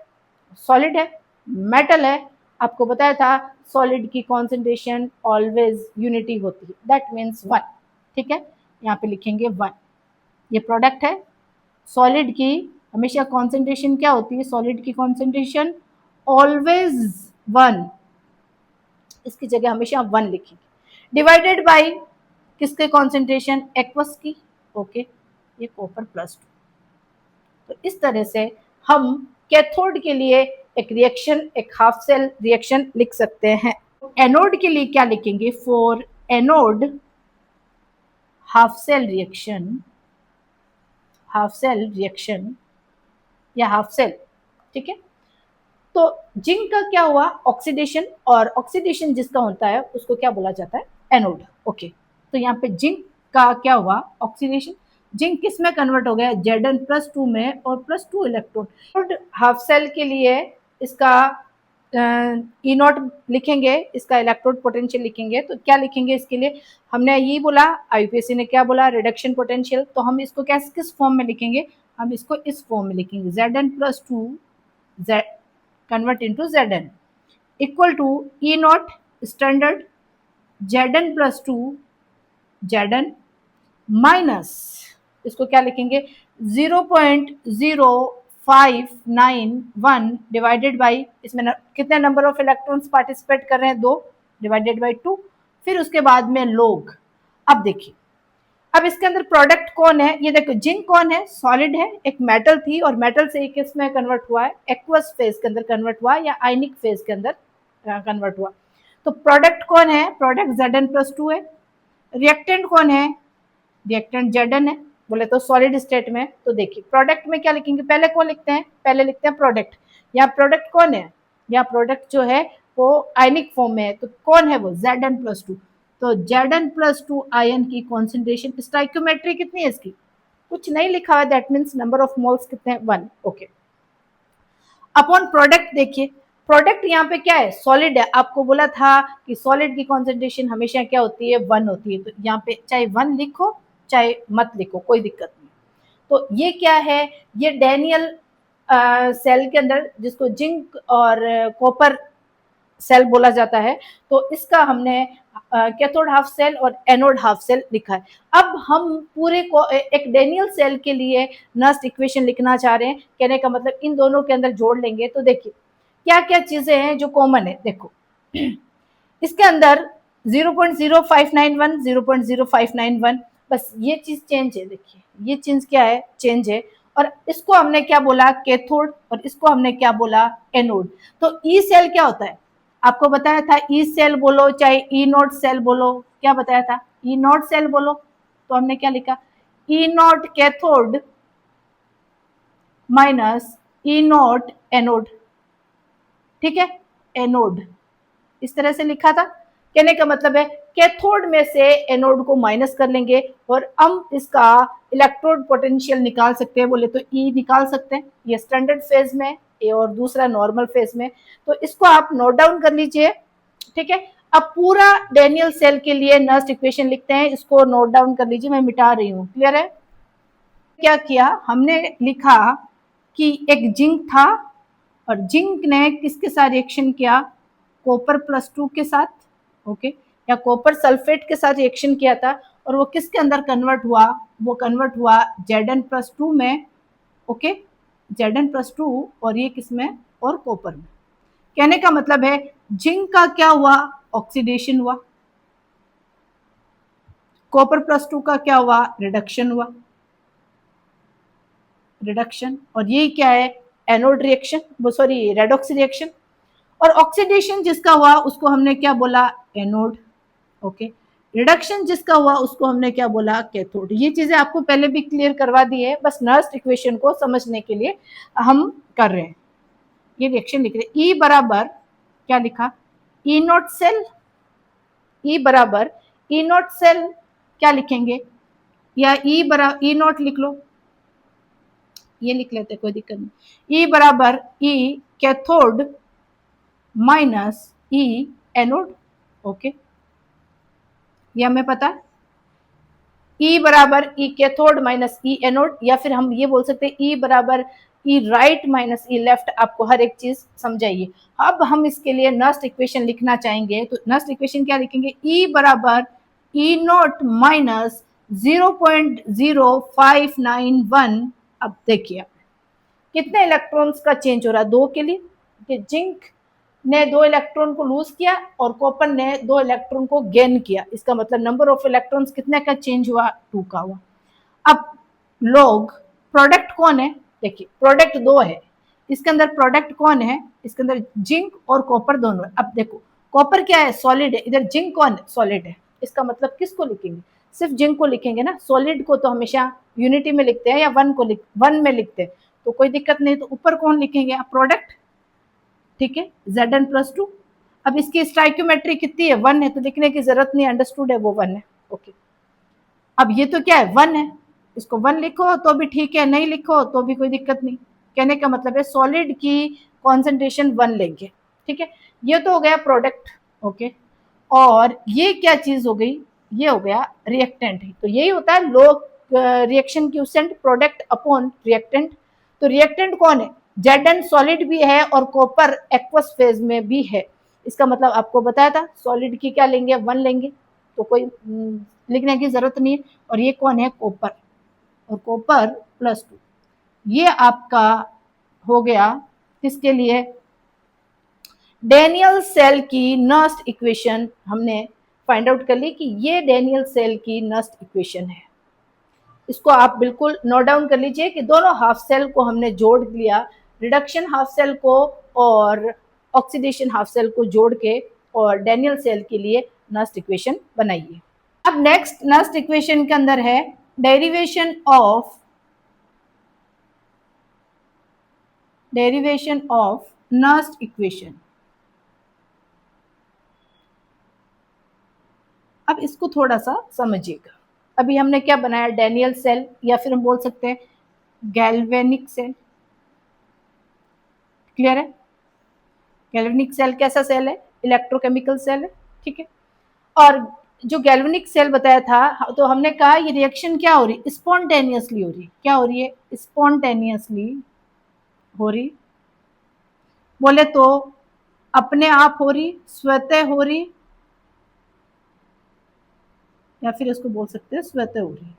सॉलिड है, मेटल है। आपको बताया था सॉलिड की कॉन्सेंट्रेशन ऑलवेज यूनिटी होती है, दैट मीन्स 1। ठीक है, यहाँ पे लिखेंगे 1। ये प्रोडक्ट है। सॉलिड की हमेशा कॉन्सेंट्रेशन क्या होती है? सॉलिड की कॉन्सेंट्रेशन ऑलवेज 1, इसकी जगह हमेशा 1 लिखेंगे। डिवाइडेड बाय किसके कॉन्सेंट्रेशन? एक्वस की। ओके, ये कॉपर +2। तो इस तरह से हम कैथोड के लिए एक रिएक्शन, एक हाफ सेल रिएक्शन लिख सकते हैं। एनोड के लिए क्या लिखेंगे? For anode half cell reaction, half cell reaction या हाफ सेल। ठीक है, तो जिंक का क्या हुआ? ऑक्सीडेशन, और ऑक्सीडेशन जिसका होता है उसको क्या बोला जाता है? एनोड। ओके, तो यहाँ पे जिंक का क्या हुआ? ऑक्सीडेशन। जिंक किस में कन्वर्ट हो गया? Zn+2 में, और +2 इलेक्ट्रॉन। हाफ सेल के लिए इसका ई नॉट लिखेंगे, इसका इलेक्ट्रोड पोटेंशियल लिखेंगे। तो क्या लिखेंगे इसके लिए? हमने ये बोला, आईपीएससी ने क्या बोला? Reduction potential. तो हम इसको कैसे, किस फॉर्म में लिखेंगे? हम इसको इस फॉर्म में लिखेंगे, Zn+2 Z convert into Zn equal to E naught standard Zn+2 Zn minus, इसको क्या लिखेंगे? 0.0591 डिवाइडेड बाई, इसमें कितने नंबर ऑफ इलेक्ट्रॉन्स पार्टिसिपेट कर रहे हैं? 2 डिवाइडेड बाई 2, फिर उसके बाद में लोग। अब देखिए, अब इसके अंदर प्रोडक्ट कौन है? ये देखो, जिंक कौन है? सॉलिड है, एक मेटल थी, और मेटल से एक किसमें कन्वर्ट हुआ है? एक्वस फेज के अंदर कन्वर्ट हुआ, या आयनिक फेज के अंदर कन्वर्ट हुआ। तो प्रोडक्ट कौन है? प्रोडक्ट Zn+2 है। रिएक्टेंट कौन है? रिएक्टेंट Zn है। बोले तो सॉलिड स्टेट में। तो देखिए प्रोडक्ट में क्या लिखेंगे? पहले कौन लिखते हैं? पहले लिखते हैं प्रोडक्ट। यहाँ प्रोडक्ट कौन है? यहाँ प्रोडक्ट जो है वो आयनिक फॉर्म में है, तो कौन है वो? Zn+2। तो Zn+2 आयन की कॉन्सेंट्रेशन, स्टाइक्योमेट्री कितनी है इसकी? कुछ नहीं लिखा हुआ, that means number of moles कितने हैं? 1। ओके, अपॉन प्रोडक्ट देखिए, प्रोडक्ट यहाँ पे क्या है? सॉलिड है। आपको बोला था कि सॉलिड की कॉन्सेंट्रेशन हमेशा क्या होती है? 1 होती है। तो यहाँ पे चाहे 1 लिखो चाहे मत लिखो, कोई दिक्कत नहीं। तो ये क्या है? ये डेनियल सेल के अंदर, जिसको जिंक और कॉपर सेल बोला जाता है, तो इसका हमने कैथोड हाफ सेल और एनोड हाफ सेल लिखा है। अब हम पूरे को एक डेनियल सेल के लिए नस्ट इक्वेशन लिखना चाह रहे हैं। कहने का मतलब इन दोनों के अंदर जोड़ लेंगे। तो देखिए क्या क्या चीजें हैं जो कॉमन है। देखो इसके अंदर 0.0591, 0.0591, बस ये चीज चेंज है। देखिए ये चीज क्या है? चेंज है। और इसको हमने क्या बोला? कैथोड, और इसको हमने क्या बोला? एनोड। तो ई सेल क्या होता है? आपको बताया था ई सेल बोलो चाहे ई नॉट सेल बोलो, क्या बताया था? ई नॉट सेल बोलो। तो हमने क्या लिखा? E naught cathode minus E naught anode, ठीक है, एनोड इस तरह से लिखा था। कहने का मतलब है कैथोड में से एनोड को माइनस कर लेंगे और हम इसका इलेक्ट्रोड पोटेंशियल निकाल सकते हैं, बोले तो ई निकाल सकते हैं। ये स्टैंडर्ड फेज में ये और दूसरा नॉर्मल फेज में, तो इसको आप नोट डाउन कर लीजिए, ठीक है। अब पूरा डेनियल सेल के लिए नर्स्ट इक्वेशन लिखते हैं, इसको नोट डाउन कर लीजिए, मैं मिटा रही हूँ, क्लियर है। क्या किया हमने, लिखा कि एक जिंक था और जिंक ने किसके साथ रिएक्शन किया, कॉपर +2 के साथ, ओके, या कॉपर सल्फेट के साथ रिएक्शन किया था, और वो किसके अंदर कन्वर्ट हुआ, वो कन्वर्ट हुआ Zn+2 में, ओके, Zn+2, और ये किसमें, और कॉपर में। कहने का मतलब है जिंक का क्या हुआ, ऑक्सीडेशन हुआ, कॉपर +2 का क्या हुआ, रिडक्शन हुआ, रिडक्शन, और यही क्या है, anode reaction, sorry redox reaction. और ऑक्सीडेशन जिसका हुआ उसको हमने क्या बोला, एनोड, ओके। रिडक्शन जिसका हुआ उसको हमने क्या बोला, कैथोड। ये चीजें आपको पहले भी क्लियर करवा दी है, बस नर्स्ट इक्वेशन को समझने के लिए हम कर रहे हैं। ये रिएक्शन लिख रहे हैं, ई बराबर क्या लिखा, ई नॉट सेल, ई बराबर ई नॉट सेल क्या लिखेंगे, या ई बराबर ई नॉट लिख लो, ये लिख लेते कोई दिक्कत नहीं। ई बराबर ई cathode minus E anode, okay, ये हमें पता है। ई बराबर ई कैथोड माइनस ई एनोड, या फिर हम ये बोल सकते हैं ई बराबर ई राइट माइनस ई लेफ्ट, आपको हर एक चीज समझाइए। अब हम इसके लिए नर्स्ट इक्वेशन लिखना चाहेंगे, तो नर्स्ट इक्वेशन क्या लिखेंगे, ई बराबर ई नॉट माइनस 0.0591। अब देखिए कितने इलेक्ट्रॉन्स का चेंज हो रहा है, 2 के लिए, कि जिंक ने 2 इलेक्ट्रॉन को लूज किया और कॉपर ने 2 इलेक्ट्रॉन को गेन किया, इसका मतलब नंबर ऑफ इलेक्ट्रॉन्स कितने का चेंज हुआ, 2 का हुआ। अब लोग प्रोडक्ट कौन है, देखिए प्रोडक्ट 2 है, इसके अंदर प्रोडक्ट कौन है, इसके अंदर जिंक और कॉपर दोनों है। अब देखो कॉपर क्या है, सॉलिड है, इधर जिंक कौन है, सॉलिड है, इसका मतलब किसको लिखेंगे, सिर्फ जिंक को लिखेंगे ना, सॉलिड को तो हमेशा यूनिटी में लिखते हैं या वन में लिखते हैं, तो कोई दिक्कत नहीं। तो ऊपर कौन लिखेंगे आप, प्रोडक्ट, ठीक है, Zn+2। अब इसकी स्टाइक्योमेट्री कितनी है, 1 है, तो लिखने की जरूरत नहीं, अंडरस्टूड है, वो 1 है, ओके। अब ये तो क्या है, 1 है, इसको 1 लिखो तो भी ठीक है, नहीं लिखो तो भी कोई दिक्कत नहीं। कहने का मतलब है सॉलिड की कॉन्सेंट्रेशन 1 लेंगे, ठीक है। ये तो हो गया प्रोडक्ट, ओके। और ये क्या चीज हो गई, ये हो गया रिएक्टेंट, तो यही होता है लोग reaction quotient product upon reactant. तो रिएक्टेंट कौन है, Zn सॉलिड भी है और कॉपर एक्वस फेज में भी है, इसका मतलब आपको बताया था सॉलिड की क्या लेंगे, 1 लेंगे, तो कोई लिखने की जरूरत नहीं है। और ये कौन है, कॉपर, और कॉपर +2, ये आपका हो गया किसके लिए, डेनियल सेल की नर्स्ट इक्वेशन हमने फाइंड आउट कर ली कि ये डेनियल सेल की नर्स्ट इक्वेशन है। इसको आप बिल्कुल नोट डाउन कर लीजिए कि दोनों हाफ सेल को हमने जोड़ लिया, रिडक्शन हाफ सेल को और ऑक्सीडेशन हाफ सेल को जोड़ के, और डेनियल सेल के लिए नर्स्ट इक्वेशन बनाइए। अब नेक्स्ट नर्स्ट इक्वेशन के अंदर है डेरिवेशन ऑफ नर्स्ट इक्वेशन। अब इसको थोड़ा सा समझिएगा, अभी हमने क्या बनाया, डेनियल सेल, या फिर हम बोल सकते हैं गैल्वेनिक सेल, क्लियर है। गैल्वेनिक सेल कैसा सेल है, इलेक्ट्रोकेमिकल सेल है, ठीक है। और जो गैल्वेनिक सेल बताया था, तो हमने कहा ये रिएक्शन क्या हो रही, स्पॉन्टेनियसली हो रही, क्या हो रही है, स्पॉन्टेनियसली हो रही, बोले तो अपने आप हो रही, स्वतः हो रही, या फिर इसको बोल सकते हैं स्वतः हो रही,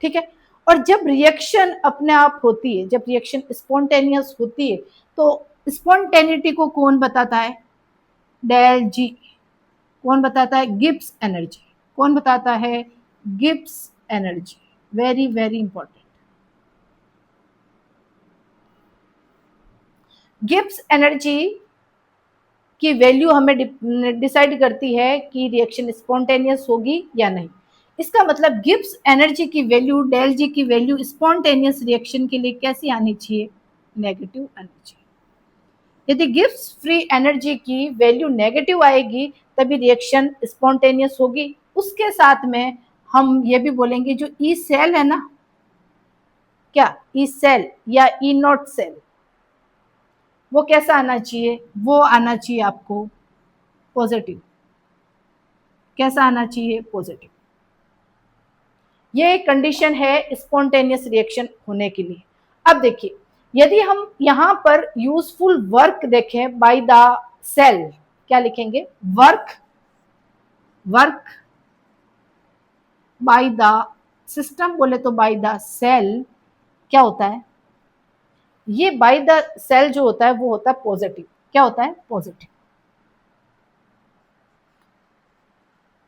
ठीक है। और जब रिएक्शन अपने आप होती है, जब रिएक्शन स्पॉन्टेनियस होती है, तो स्पॉन्टेनिटी को कौन बताता है, डेल जी, कौन बताता है, गिब्स एनर्जी, कौन बताता है, Gibbs energy, very very important. Gibbs energy की वैल्यू हमें डिसाइड करती है कि रिएक्शन स्पॉन्टेनियस होगी या नहीं। इसका मतलब गिब्स एनर्जी की वैल्यू, डेल जी की वैल्यू स्पॉन्टेनियस रिएक्शन के लिए कैसी आनी चाहिए? नेगेटिव आनी चाहिए। यदि गिब्स फ्री एनर्जी की वैल्यू नेगेटिव आएगी तभी रिएक्शन स्पॉन्टेनियस होगी। उसके साथ में हम ये भी बोलेंगे जो ई सेल है ना, क्या ई सेल या ई नॉट सेल, वो कैसा आना चाहिए? वो आना चाहिए आपको पॉजिटिव। कैसा आना चाहिए? पॉजिटिव। ये एक कंडीशन है स्पॉन्टेनियस रिएक्शन होने के लिए। अब देखिए, यदि हम यहां पर यूजफुल वर्क देखें बाय द सेल, क्या लिखेंगे? Work, work by the system बोले तो बाय द सेल क्या होता है? ये बाय द सेल जो होता है वो होता है पॉजिटिव। क्या होता है? पॉजिटिव।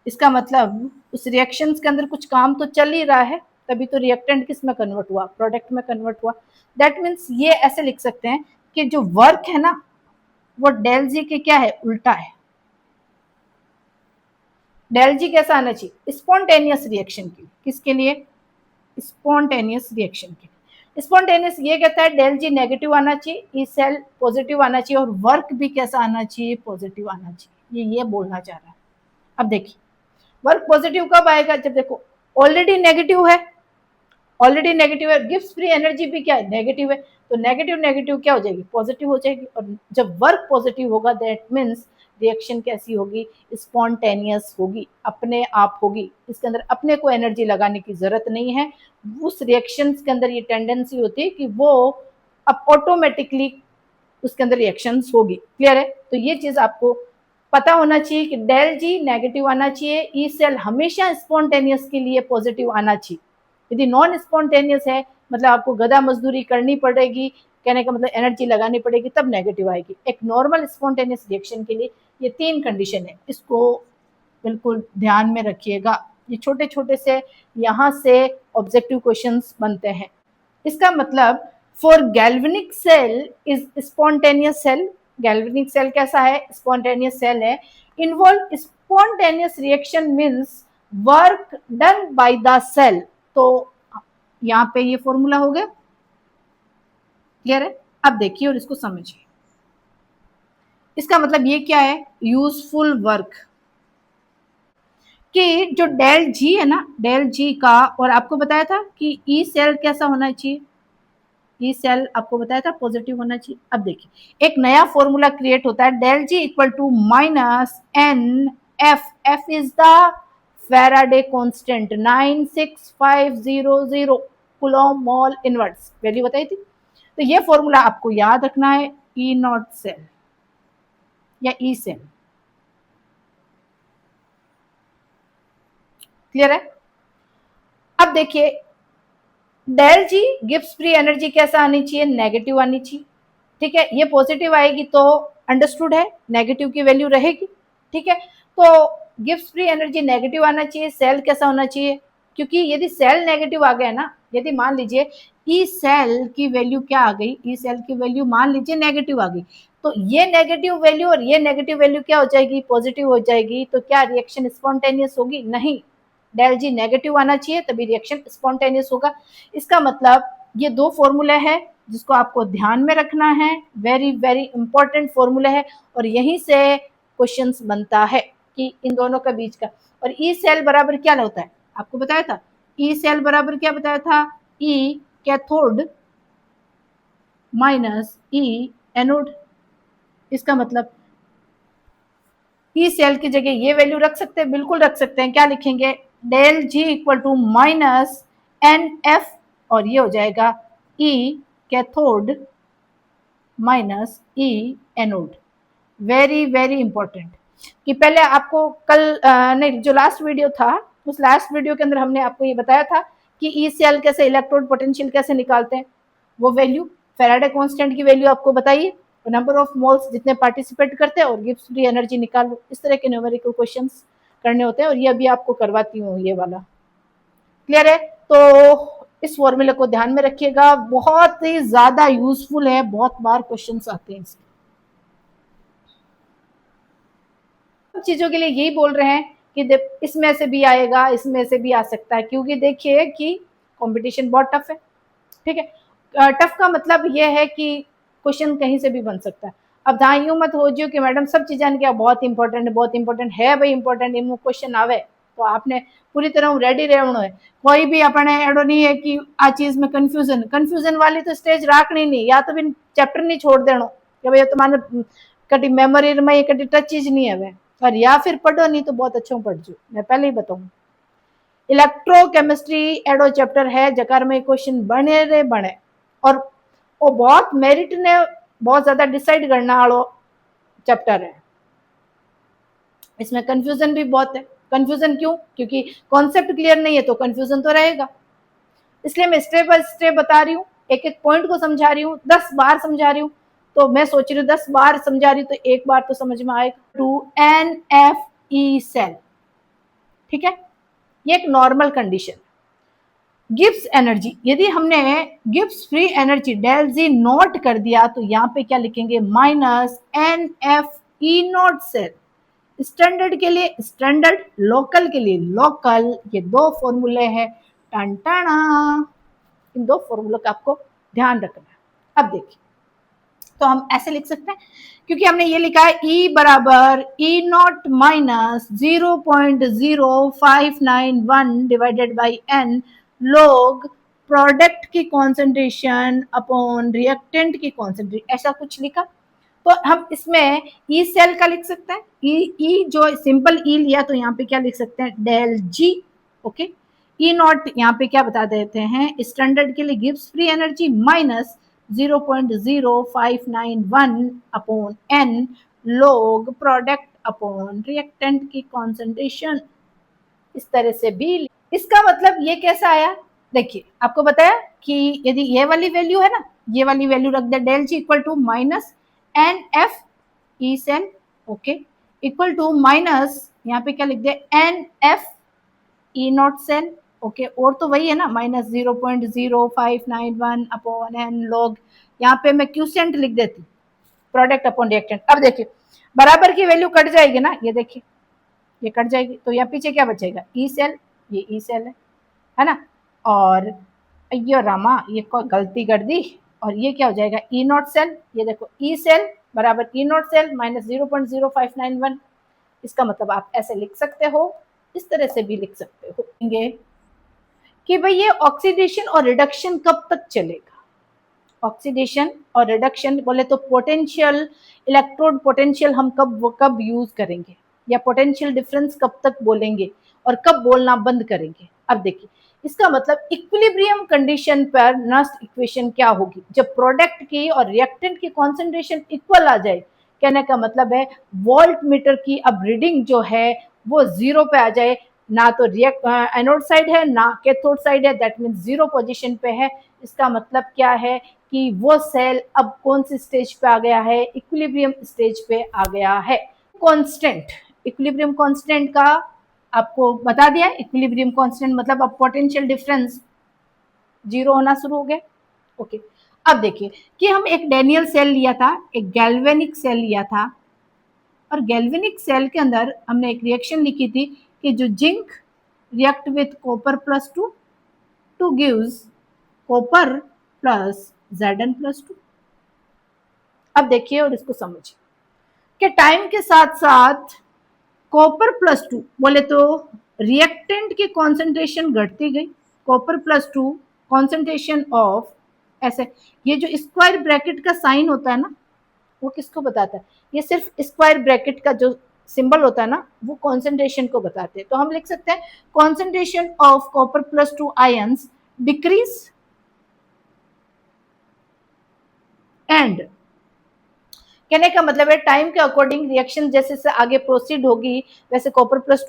इसका मतलब उस रिएक्शंस के अंदर कुछ काम तो चल ही रहा है, तभी तो रिएक्टेंट किस में कन्वर्ट हुआ? प्रोडक्ट में कन्वर्ट हुआ। दैट मीन्स ये ऐसे लिख सकते हैं कि जो वर्क है ना वो डेल जी के क्या है? उल्टा है। डेल जी कैसा आना चाहिए? स्पॉन्टेनियस रिएक्शन के लिए। किसके लिए? स्पॉन्टेनियस रिएक्शन के लिए। स्पॉन्टेनियस ये कहता है डेल जी नेगेटिव आना चाहिए, ई सेल पॉजिटिव आना चाहिए और वर्क भी कैसा आना चाहिए? पॉजिटिव आना चाहिए। ये बोलना चाह रहा है। अब देखिए, वर्क पॉजिटिव कब आएगा? जब देखो ऑलरेडी नेगेटिव है, ऑलरेडी नेगेटिव है, गिव्स फ्री एनर्जी भी क्या है? नेगेटिव है। तो नेगेटिव नेगेटिव क्या हो जाएगी? पॉजिटिव हो जाएगी। और जब वर्क पॉजिटिव होगा दैट मीन्स रिएक्शन कैसी होगी? स्पॉन्टेनियस होगी, अपने आप होगी। इसके अंदर अपने को एनर्जी लगाने की जरूरत नहीं है। उस रिएक्शन के अंदर ये टेंडेंसी होती है कि वो अब ऑटोमेटिकली उसके अंदर रिएक्शंस होगी। क्लियर है? तो ये चीज आपको पता होना चाहिए कि डेल जी नेगेटिव आना चाहिए, ई सेल हमेशा स्पॉन्टेनियस के लिए पॉजिटिव आना चाहिए। यदि नॉन स्पॉन्टेनियस है मतलब आपको गधा मजदूरी करनी पड़ेगी, कहने का मतलब एनर्जी लगानी पड़ेगी, तब नेगेटिव आएगी। एक नॉर्मल स्पॉन्टेनियस रिएक्शन के लिए ये 3 कंडीशन है, इसको बिल्कुल ध्यान में रखिएगा। ये छोटे छोटे से यहाँ से ऑब्जेक्टिव क्वेश्चंस बनते हैं। इसका मतलब for galvanic cell is spontaneous cell. Galvanic cell कैसा है? स्पॉन्टेनियस सेल है। Involve spontaneous reaction means work done by the cell. तो यहाँ पे ये फॉर्मूला हो गया। क्लियर है? अब देखिए और इसको समझिए। इसका मतलब ये क्या है? यूजफुल वर्क कि जो डेल जी है ना, डेल जी का, और आपको बताया था कि ई सेल कैसा होना चाहिए? ई सेल आपको बताया था पॉजिटिव होना चाहिए। अब देखिए एक नया फॉर्मूला क्रिएट होता है, del G equal to minus N F. F is the Faraday constant 96500 coulomb mole inverse, value बताई थी। तो ये फॉर्मूला आपको याद रखना है, ई नॉट सेल या ई सेल। क्लियर है? अब देखिए डेल जी गिब्स फ्री एनर्जी कैसा आनी चाहिए? नेगेटिव आनी चाहिए। ठीक है, ये पॉजिटिव आएगी तो अंडरस्टूड है, नेगेटिव की वैल्यू रहेगी। ठीक है, तो गिब्स फ्री एनर्जी नेगेटिव आना चाहिए। सेल कैसा होना चाहिए? क्योंकि यदि सेल नेगेटिव आ गया ना, यदि मान लीजिए ई सेल की वैल्यू क्या आ गई? ई सेल की वैल्यू मान लीजिए नेगेटिव आ गई, तो ये नेगेटिव वैल्यू और ये नेगेटिव वैल्यू क्या हो जाएगी? पॉजिटिव हो जाएगी। तो क्या रिएक्शन स्पॉन्टेनियस होगी? नहीं, डेल जी नेगेटिव आना चाहिए तभी रिएक्शन स्पॉन्टेनियस होगा। इसका मतलब ये 2 फॉर्मूला है जिसको आपको ध्यान में रखना है, वेरी वेरी इंपॉर्टेंट फॉर्मूला है और यहीं से क्वेश्चंस बनता है कि इन दोनों का बीच का। और ई सेल बराबर क्या होता है? आपको बताया था ई सेल बराबर क्या बताया था? ई कैथोड माइनस ई एनोड। इसका मतलब ई सेल की जगह ये वैल्यू रख सकते हैं, बिल्कुल रख सकते हैं। क्या लिखेंगे? Del G equal to minus N F और ये हो जाएगा E cathode minus E anode. Very very important कि पहले आपको कल नहीं, जो लास्ट वीडियो था उस लास्ट वीडियो के अंदर हमने आपको ये बताया था कि ई सेल कैसे, इलेक्ट्रोड पोटेंशियल कैसे निकालते हैं। वो वैल्यू फैराडे कांस्टेंट की वैल्यू आपको बताइए, नंबर ऑफ मोल्स जितने पार्टिसिपेट करते हैं और गिब्स फ्री एनर्जी निकालो। इस तरह के न्यूमेरिकल क्वेश्चंस करने होते हैं और ये अभी आपको करवाती हूँ ये वाला। क्लियर है? तो इस फॉर्मूले को ध्यान में रखिएगा, बहुत ही ज्यादा यूजफुल है, बहुत बार क्वेश्चन आते हैं इसके। चीजों के लिए यही बोल रहे हैं कि इसमें से भी आएगा, इसमें से भी आ सकता है, क्योंकि देखिए कि कंपटीशन बहुत टफ है, ठीक है। टफ का मतलब ये है कि क्वेश्चन कहीं से भी बन सकता है। अब जहाँ यूं मत हो जियो कि मैडम सब चीज़ें क्या बहुत इंपॉर्टेंट है, बहुत इंपॉर्टेंट है भाई, इंपॉर्टेंट इनमें क्वेश्चन आवे तो आपने पूरी तरह रेडी रहना है। कोई भी अपने एडो नहीं है कि आ चीज में कंफ्यूजन कंफ्यूजन वाली तो स्टेज राखनी नहीं, या तो भी चैप्टर नहीं छोड़ देना कि भाई तुम्हारे कटी मेमोरी में ये कटी टच चीज नहीं है वे, और या फिर पढ़ो नहीं तो बहुत अच्छा पढ़ जो, मैं पहले ही बताऊँ। इलेक्ट्रोकेमिस्ट्री एडो चैप्टर है जकार में क्वेश्चन बने रे बने, और वो बहुत मेरिट ने बहुत ज्यादा डिसाइड करने वालो चैप्टर है। इसमें कंफ्यूजन भी बहुत है। कंफ्यूजन क्यों? क्योंकि कॉन्सेप्ट क्लियर नहीं है तो कंफ्यूजन तो रहेगा। इसलिए मैं स्टेप बाय स्टेप बता रही हूँ, एक एक पॉइंट को समझा रही हूँ, 10 बार समझा रही हूँ। तो मैं सोच रही हूँ 10 बार समझा रही हूँ तो एक बार तो समझ में आएगा। टू NFE सेल, ठीक है, ये एक नॉर्मल कंडीशन। गिब्स एनर्जी, यदि हमने गिब्स फ्री एनर्जी डेल जी नोट कर दिया तो यहाँ पे क्या लिखेंगे, माइनस NFE0 सेल। स्टैंडर्ड के लिए स्टैंडर्ड, लोकल के लिए लोकल, ये दो फॉर्मूले हैं। टंटाना, इन दो फॉर्मूलों का आपको ध्यान रखना है। अब देखिए, तो हम ऐसे लिख सकते हैं क्योंकि हमने ये लिखा है E बराबर E0 minus 0.0591 divided by N लोग प्रोडक्ट की कॉन्सेंट्रेशन अपॉन रिएक्टेंट की कॉन्सेंट्रेशन, ऐसा कुछ लिखा। तो हम इसमें ई सेल का लिख सकते हैं, ई जो सिंपल ई लिया तो यहाँ पे क्या लिख सकते हैं, del G. Okay, E naught यहाँ पे क्या बता देते हैं, स्टैंडर्ड के लिए Gibbs free energy minus 0.0591 upon N log product upon reactant की कॉन्सेंट्रेशन। इस तरह से भी, इसका मतलब ये कैसा आया, देखिए आपको बताया कि यदि ये वाली वैल्यू है ना, ये वाली वैल्यू रख दे, del G equal to minus NFE cell, okay, equal to minus यहाँ पे क्या लिख दे, NFE0 सेल, ओके, और तो वही है ना, माइनस 0.0591 अपॉन एन लॉग, यहाँ पे मैं क्यूसेंट लिख देती, प्रोडक्ट अपॉन रिएक्टेंट। अब देखिए बराबर की वैल्यू कट जाएगी ना, ये देखिए ये कट जाएगी तो यहाँ पीछे क्या बचेगा, ई सेल, ये ई सेल है ना, और ये रामा ये कोई गलती कर दी, और ये क्या हो जाएगा, E0 सेल, ये देखो ई सेल बराबर E0 सेल माइनस 0.0591। इसका मतलब आप ऐसे लिख सकते हो, इस तरह से भी लिख सकते हो कि भाई ये ऑक्सीडेशन और रिडक्शन कब तक चलेगा। ऑक्सीडेशन और रिडक्शन बोले तो पोटेंशियल, इलेक्ट्रोड पोटेंशियल हम कब यूज करेंगे, या पोटेंशियल डिफरेंस कब तक बोलेंगे और कब बोलना बंद करेंगे। अब देखिए इसका मतलब इक्विलिब्रियम कंडीशन पर नस्ट इक्वेशन क्या होगी, जब प्रोडक्ट की और रिएक्टेंट की कॉन्सेंट्रेशन इक्वल आ जाए। कहने का मतलब है वोल्ट मीटर की अब रीडिंग जो है वो जीरो पे आ जाए, ना तो एनोड साइड है ना कैथोड साइड है, दैट मीन्स जीरो पोजीशन पे है। इसका मतलब क्या है कि वो सेल अब कौन सी स्टेज पे आ गया है, इक्विलिब्रियम स्टेज पे आ गया है। कांस्टेंट, इक्विलिब्रियम कांस्टेंट का आपको बता दिया, इक्विलिब्रियम कांस्टेंट मतलब अब पोटेंशियल डिफरेंस जीरो होना शुरू हो गया। ओके, अब देखिए कि हम एक डेनियल सेल लिया था, एक गैल्वेनिक सेल लिया था, और गैल्वेनिक सेल के अंदर हमने एक रिएक्शन लिखी थी कि जो zinc react with copper plus two gives copper plus Zn+2। अब देखिए और इसको समझिए कि टाइम के साथ साथ कॉपर प्लस टू बोले तो रिएक्टेंट की कॉन्सेंट्रेशन घटती गई, copper plus two concentration of, ऐसे ये जो स्क्वायर ब्रैकेट का साइन होता है ना वो किसको बताता है, ये सिर्फ स्क्वायर ब्रैकेट का जो सिंबल होता है ना वो कॉन्सेंट्रेशन को बताते हैं। तो हम लिख सकते हैं concentration of copper plus two ions decrease and, कहने का मतलब है टाइम के अकॉर्डिंग रिएक्शन जैसे से आगे प्रोसीड होगी वैसे कॉपर प्लस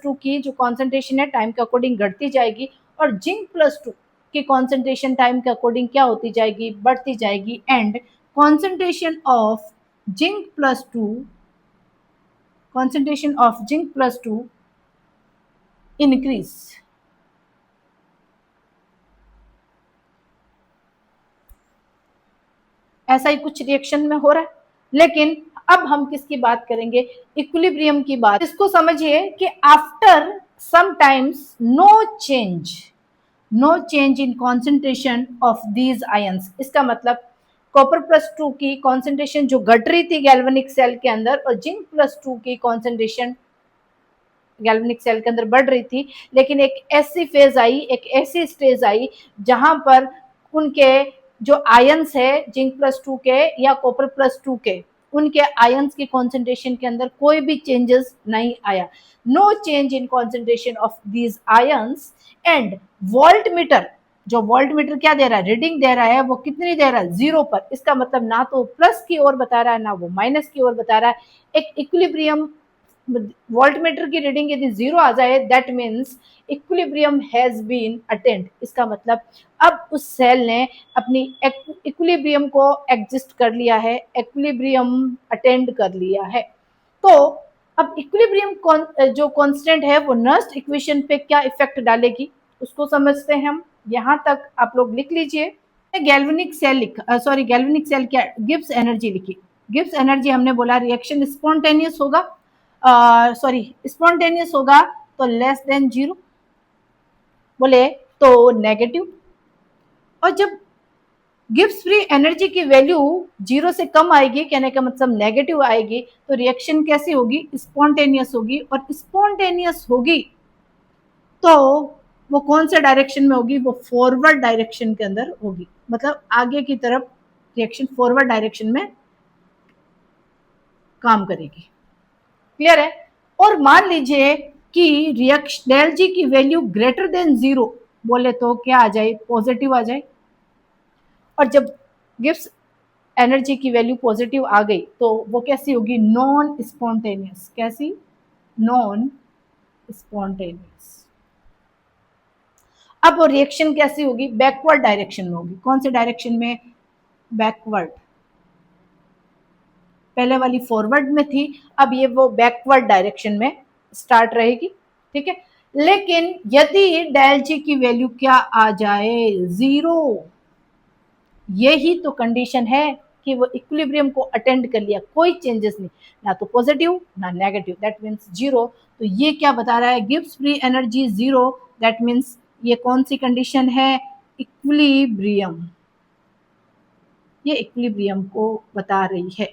टू की जो कॉन्सेंट्रेशन है टाइम के अकॉर्डिंग घटती जाएगी, और जिंक प्लस टू की कॉन्सेंट्रेशन टाइम के अकॉर्डिंग क्या होती जाएगी, बढ़ती जाएगी। And concentration of zinc plus two, concentration of zinc plus two increase. ऐसा ही कुछ रिएक्शन में हो रहा है, लेकिन अब हम किसकी बात करेंगे, इक्विलिब्रियम की बात। इसको समझिए कि after some times no change in concentration of these ions. इसका मतलब कॉपर+2 की कॉन्सेंट्रेशन जो घट रही थी गैल्वेनिक सेल के अंदर और जिंक+2 की कॉन्सेंट्रेशन गैल्वेनिक सेल के अंदर बढ़ रही थी, लेकिन एक ऐसी फेज आई, एक ऐसी स्टेज आई जहां पर उनके जो आयंस है जिंक+2 के या कॉपर+2 के, उनके आयंस की कॉन्सेंट्रेशन के अंदर कोई भी चेंजेस नहीं आया। No change in concentration of these ions and voltmeter, जो वोल्ट मीटर क्या दे रहा है, रीडिंग दे रहा है, वो कितनी दे रहा है, 0 पर। इसका मतलब ना तो प्लस की ओर बता रहा है ना वो माइनस की ओर बता रहा है। एक इक्विलिब्रियम वोल्टमीटर की रीडिंग यदि 0 आ जाए that means equilibrium has been attend. इसका मतलब अब उस सेल ने अपनी इक्विलिब्रियम को एग्जिस्ट कर लिया है, इक्विलिब्रियम अटेंड कर लिया है। तो अब इक्विलिब्रियम जो कांस्टेंट है वो नर्स्ट इक्वेशन पे क्या इफेक्ट डालेगी उसको समझते हैं हम। यहां तक आप लोग लिख लीजिए। गैल्वेनिक सेल लिखा, सॉरी गैल्वेनिक सेल क्या, गिब्स एनर्जी लिखी। गिब्स एनर्जी हमने बोला रिएक्शन स्पॉन्टेनियस होगा, सॉरी स्पॉन्टेनियस होगा तो लेस देन 0, बोले तो नेगेटिव। और जब गिब्स फ्री एनर्जी की वैल्यू 0 से कम आएगी, कहने का मतलब नेगेटिव आएगी, तो रिएक्शन कैसी होगी, स्पॉन्टेनियस होगी। और स्पॉन्टेनियस होगी तो वो कौन से डायरेक्शन में होगी, वो फॉरवर्ड डायरेक्शन के अंदर होगी, मतलब आगे की तरफ रिएक्शन फॉरवर्ड डायरेक्शन में काम करेगी। क्लियर है। और मान लीजिए कि रिएक्शन डेल जी की वैल्यू ग्रेटर देन 0, बोले तो क्या आ जाए, पॉजिटिव आ जाए। और जब गिब्स एनर्जी की वैल्यू पॉजिटिव आ गई तो वो कैसी होगी, नॉन स्पॉन्टेनियस। कैसी, नॉन स्पॉन्टेनियस। अब वो रिएक्शन कैसी होगी, बैकवर्ड डायरेक्शन में होगी। कौन से डायरेक्शन में, बैकवर्ड। पहले वाली फॉरवर्ड में थी, अब ये वो बैकवर्ड डायरेक्शन में स्टार्ट रहेगी। ठीक है। लेकिन यदि डेल जी की वैल्यू क्या आ जाए, 0, यही तो कंडीशन है कि वो इक्विलिब्रियम को अटेंड कर लिया, कोई चेंजेस नहीं, ना तो पॉजिटिव ना नेगेटिव, दैट मीन्स 0। तो ये क्या बता रहा है, Gibbs free energy 0, that means ये कौन सी कंडीशन है, इक्विलिब्रियम। ये इक्विलिब्रियम को बता रही है।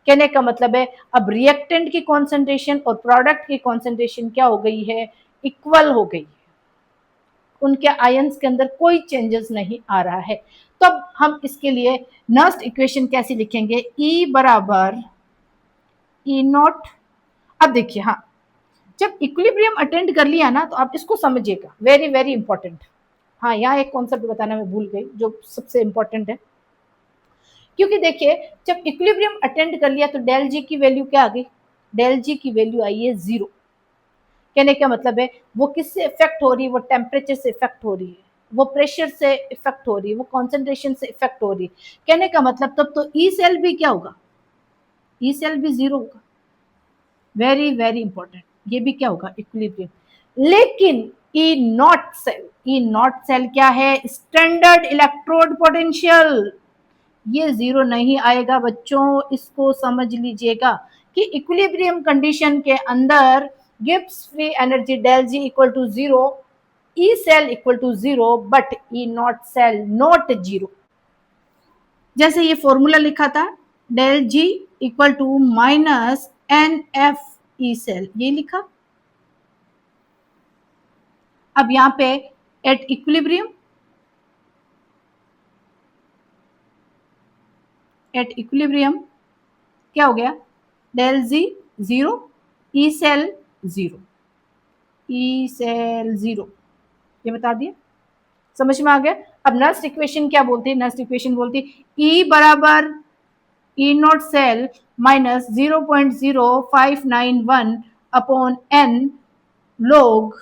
कहने का मतलब है अब रिएक्टेंट की कॉन्सेंट्रेशन और प्रोडक्ट की कॉन्सेंट्रेशन क्या हो गई है, इक्वल हो गई है। उनके आयंस के अंदर कोई चेंजेस नहीं आ रहा है। तो अब हम इसके लिए नर्स्ट इक्वेशन कैसे लिखेंगे, E बराबर E नॉट। अब देखिए, हाँ, जब इक्विलिब्रियम अटेंड कर लिया ना तो आप इसको समझिएगा, वेरी वेरी इंपॉर्टेंट। हाँ, यहाँ एक कॉन्सेप्ट बताना मैं भूल गई जो सबसे इंपॉर्टेंट है। क्योंकि देखिए जब इक्विलिब्रियम अटेंड कर लिया तो डेल जी की वैल्यू क्या आ गई, डेल जी की वैल्यू आई है 0। कहने का मतलब है वो किससे इफेक्ट हो रही है, वो टेम्परेचर से इफेक्ट हो रही है, वो प्रेशर से इफेक्ट हो रही है, वो कॉन्सेंट्रेशन से इफेक्ट हो रही है। कहने का मतलब तब तो ई सेल भी क्या होगा, ई सेल भी 0 होगा। वेरी वेरी इंपॉर्टेंट, ये भी क्या होगा, इक्विलिब्रियम। लेकिन E naught cell, E naught cell क्या है, स्टैंडर्ड इलेक्ट्रोड पोटेंशियल, ये 0 नहीं आएगा बच्चों। इसको समझ लीजिएगा कि इक्विलिब्रियम कंडीशन के अंदर Gibbs free energy del G equal to 0, E cell equal to 0, but E naught cell not 0। जैसे ये फॉर्मूला लिखा था, del G equal to minus N F E cell, ये लिखा। अब यहां पे एट इक्विलिब्रियम, एट इक्विलिब्रियम क्या हो गया, डेल जी 0, ई सेल 0, ई सेल 0, ये बता दिया, समझ में आ गया। अब नर्स्ट इक्वेशन क्या बोलती है, नर्स्ट इक्वेशन बोलती है ई बराबर E naught cell minus 0.0591 upon N log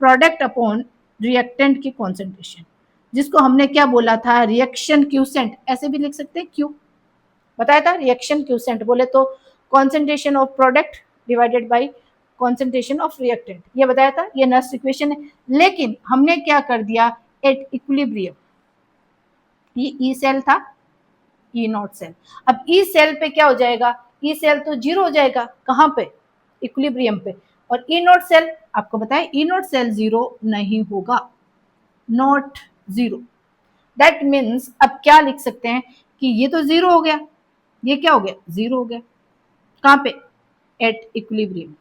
product upon reactant की कॉन्सेंट्रेशन, जिसको हमने क्या बोला था, रिएक्शन क्यूसेंट, ऐसे भी लिख सकते हैं, क्यू बताया था, रिएक्शन क्यूसेंट बोले तो concentration of product divided by concentration of reactant, ये बताया था, ये नर्स्ट इक्वेशन है। लेकिन हमने क्या कर दिया, एट इक्विलिब्रियम, ये ई सेल था, ई नॉट सेल, अब ई सेल पे क्या हो जाएगा, ई सेल तो जीरो हो जाएगा, कहाँ पे, इक्विलिब्रियम पे। और ई नॉट सेल आपको बताया ई नॉट सेल जीरो नहीं होगा, नॉट जीरो। दैट मीन्स अब क्या लिख सकते हैं कि ये तो जीरो हो गया, ये क्या हो गया, जीरो हो गया, कहाँ पे, एट इक्विलिब्रियम।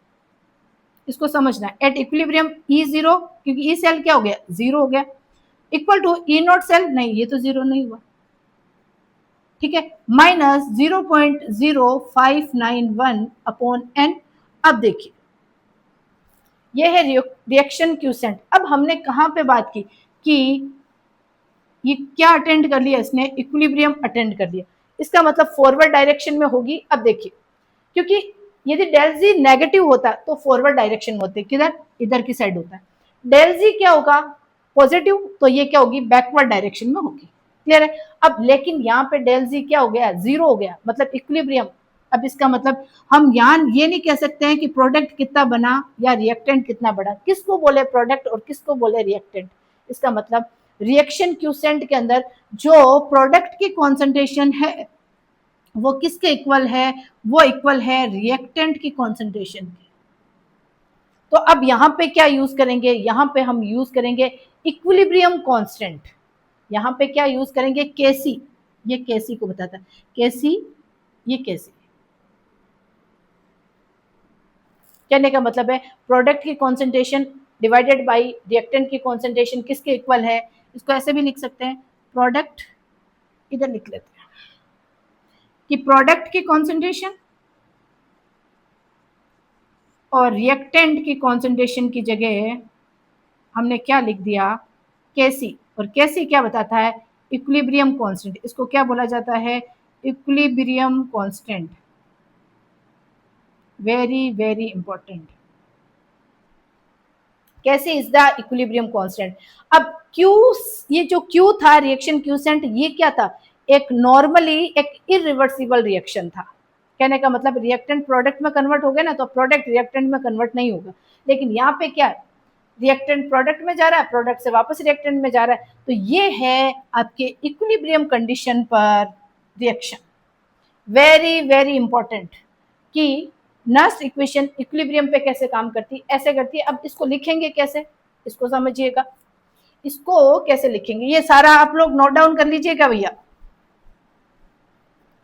इसको समझना है, एट इक्विलिब्रियम ई जीरो, क्योंकि ई सेल क्या हो गया, जीरो हो गया, equal to E naught cell, नहीं ये तो जीरो नहीं हुआ, ठीक है, माइनस 0.0591 अपॉन एन। अब देखिए ये है रिएक्शन क्यूसेंट। अब हमने कहां पे बात की कि ये क्या अटेंड कर लिया, इसने इक्विलिब्रियम अटेंड कर लिया, इसका मतलब फॉरवर्ड डायरेक्शन में होगी। अब देखिए क्योंकि यदि डेल जी नेगेटिव होता तो फॉरवर्ड डायरेक्शन में होते, किधर, इधर की साइड होता है। डेल जी क्या होगा, पॉजिटिव, तो ये क्या होगी, बैकवर्ड डायरेक्शन में होगी, क्लियर है। अब लेकिन यहाँ पे डेल जी क्या हो गया, जीरो हो गया, मतलब इक्विलिब्रियम। अब इसका मतलब हम यहाँ ये नहीं कह सकते हैं कि प्रोडक्ट कितना बना या रिएक्टेंट कितना बढ़ा, किसको बोले प्रोडक्ट और किसको बोले रिएक्टेंट। इसका मतलब रिएक्शन क्यूसेंट के अंदर जो प्रोडक्ट की कॉन्सेंट्रेशन है वो किसके इक्वल है, वो इक्वल है रिएक्टेंट की कॉन्सेंट्रेशन की। तो अब यहां पे क्या यूज करेंगे, यहां पे हम यूज करेंगे इक्विलिब्रियम कांस्टेंट। यहां पे क्या यूज करेंगे, केसी, ये केसी को बताता है, केसी, ये केसी। कहने का मतलब है प्रोडक्ट की कॉन्सेंट्रेशन डिवाइडेड बाई रिएक्टेंट की कॉन्सेंट्रेशन किसके इक्वल है। इसको ऐसे भी लिख सकते हैं, प्रोडक्ट, इधर लिख लेते हैं कि प्रोडक्ट की कॉन्सेंट्रेशन और रिएक्टेंट की कॉन्सेंट्रेशन की जगह हमने क्या लिख दिया, केसी। और केसी क्या बताता है, इक्विलिब्रियम कांस्टेंट। इसको क्या बोला जाता है, equilibrium constant, very very important. कैसे इज द इक्विलिब्रियम कांस्टेंट। अब क्यू, ये जो क्यू था रिएक्शन क्यूसेंट, ये क्या था, एक नॉर्मली एक इरिवर्सिबल रिएक्शन था। कहने का मतलब रिएक्टेंट प्रोडक्ट में कन्वर्ट हो गया ना, तो प्रोडक्ट रिएक्टेंट में कन्वर्ट नहीं होगा। लेकिन यहाँ पे क्या है, रिएक्टेंट प्रोडक्ट में जा रहा है, प्रोडक्ट से वापस रिएक्टेंट में जा रहा है, तो ये है आपके इक्विलिब्रियम कंडीशन पर रिएक्शन। वेरी वेरी इंपॉर्टेंट कि नस्ट इक्वेशन इक्विलिब्रियम पे कैसे काम करती है, ऐसे करती है। अब इसको लिखेंगे कैसे, इसको समझिएगा, इसको कैसे लिखेंगे, ये सारा आप लोग नोट डाउन कर लीजिएगा भैया।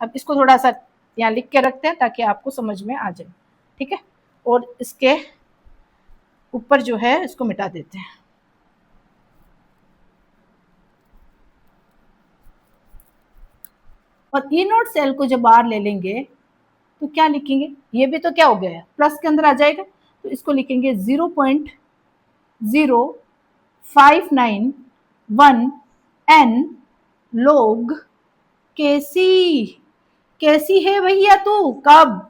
अब इसको थोड़ा सा यहाँ लिख के रखते हैं ताकि आपको समझ में आ जाए, ठीक है। और इसके ऊपर जो है इसको मिटा देते हैं। और ई नोट सेल को जब बाहर ले लेंगे तो क्या लिखेंगे, ये भी तो क्या हो गया है, प्लस के अंदर आ जाएगा, तो इसको लिखेंगे 0.0591 एन लोग केसी। कैसी है भैया तू, कब,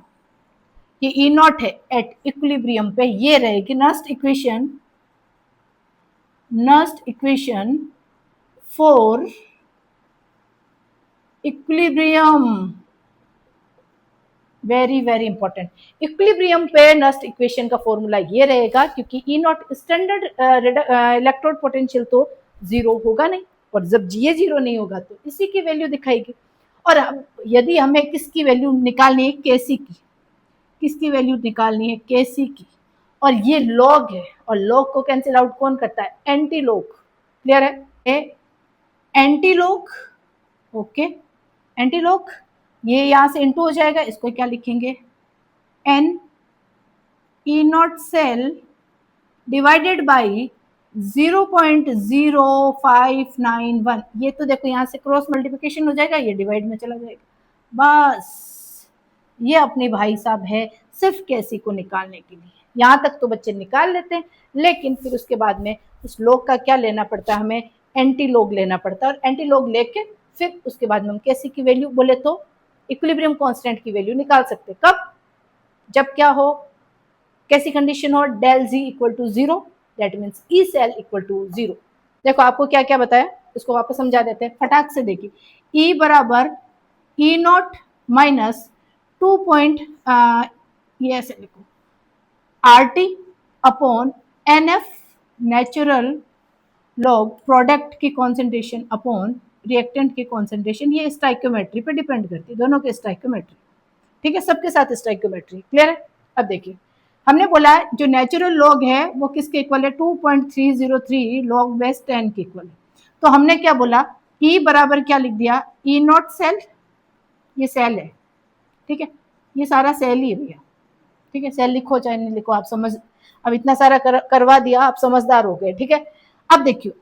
ये ई नॉट है एट इक्विलिब्रियम पे, ये रहेगी Nernst equation, Nernst equation for equilibrium. Very very important, equilibrium पे नस्ट इक्वेशन का फॉर्मूला ये रहेगा, क्योंकि E naught standard electrode potential तो जीरो होगा नहीं, और जब ये जीरो नहीं होगा तो इसी की वैल्यू दिखाएगी। और यदि हमें किसकी वैल्यू निकालनी है, केसी की, किसकी वैल्यू निकालनी है, केसी की, और ये लॉग है, और लॉग को कैंसिल आउट कौन करता है, एंटी लॉग, क्लियर है, antilog, okay, antilog, ये यहां से इनटू हो जाएगा, इसको क्या लिखेंगे, n E naught cell divided by 0.0591। ये तो देखो यहाँ से क्रॉस मल्टीप्लिकेशन हो जाएगा, ये डिवाइड में चला जाएगा, बस ये अपने भाई साहब है सिर्फ कैसी को निकालने के लिए। यहाँ तक तो बच्चे निकाल लेते हैं, लेकिन फिर उसके बाद में उस लोग का क्या लेना पड़ता है, हमें एंटी लोग लेना पड़ता है, और एंटी लोग लेके फिर उसके बाद में हम कैसी की वैल्यू बोले तो इक्विलिब्रियम कांस्टेंट की वैल्यू निकाल सकते। कब, जब क्या हो, कैसी कंडीशन हो, del G equal to zero, that means E cell equal to zero. देखो आपको क्या क्या बताया, इसको वापस समझा देते हैं फटाक से, देखिए ई बराबर ई नॉट माइनस 2 पॉइंट, ये ऐसे लिखो, R T upon N F natural log product की कॉन्सेंट्रेशन अपॉन रिएक्टेंट की कॉन्सेंट्रेशन, ये स्टाइक्योमेट्री पे डिपेंड करती है, दोनों के स्टाइक्योमेट्री, ठीक है, सबके साथ स्टोइकियोमेट्री। क्लियर है? अब देखिए, हमने बोला जो नेचुरल लॉग है वो किसके इक्वल है, 2.303 लॉग बेस 10 के इक्वल है। तो हमने क्या बोला, ई बराबर क्या लिख दिया, ई नॉट सेल, ये सेल है, ठीक है, ये सारा सेल ही है भैया, ठीक है, सेल लिखो चाहे नहीं लिखो, आप समझ, अब इतना सारा करवा दिया, आप समझदार हो गए, ठीक है। अब देखियो,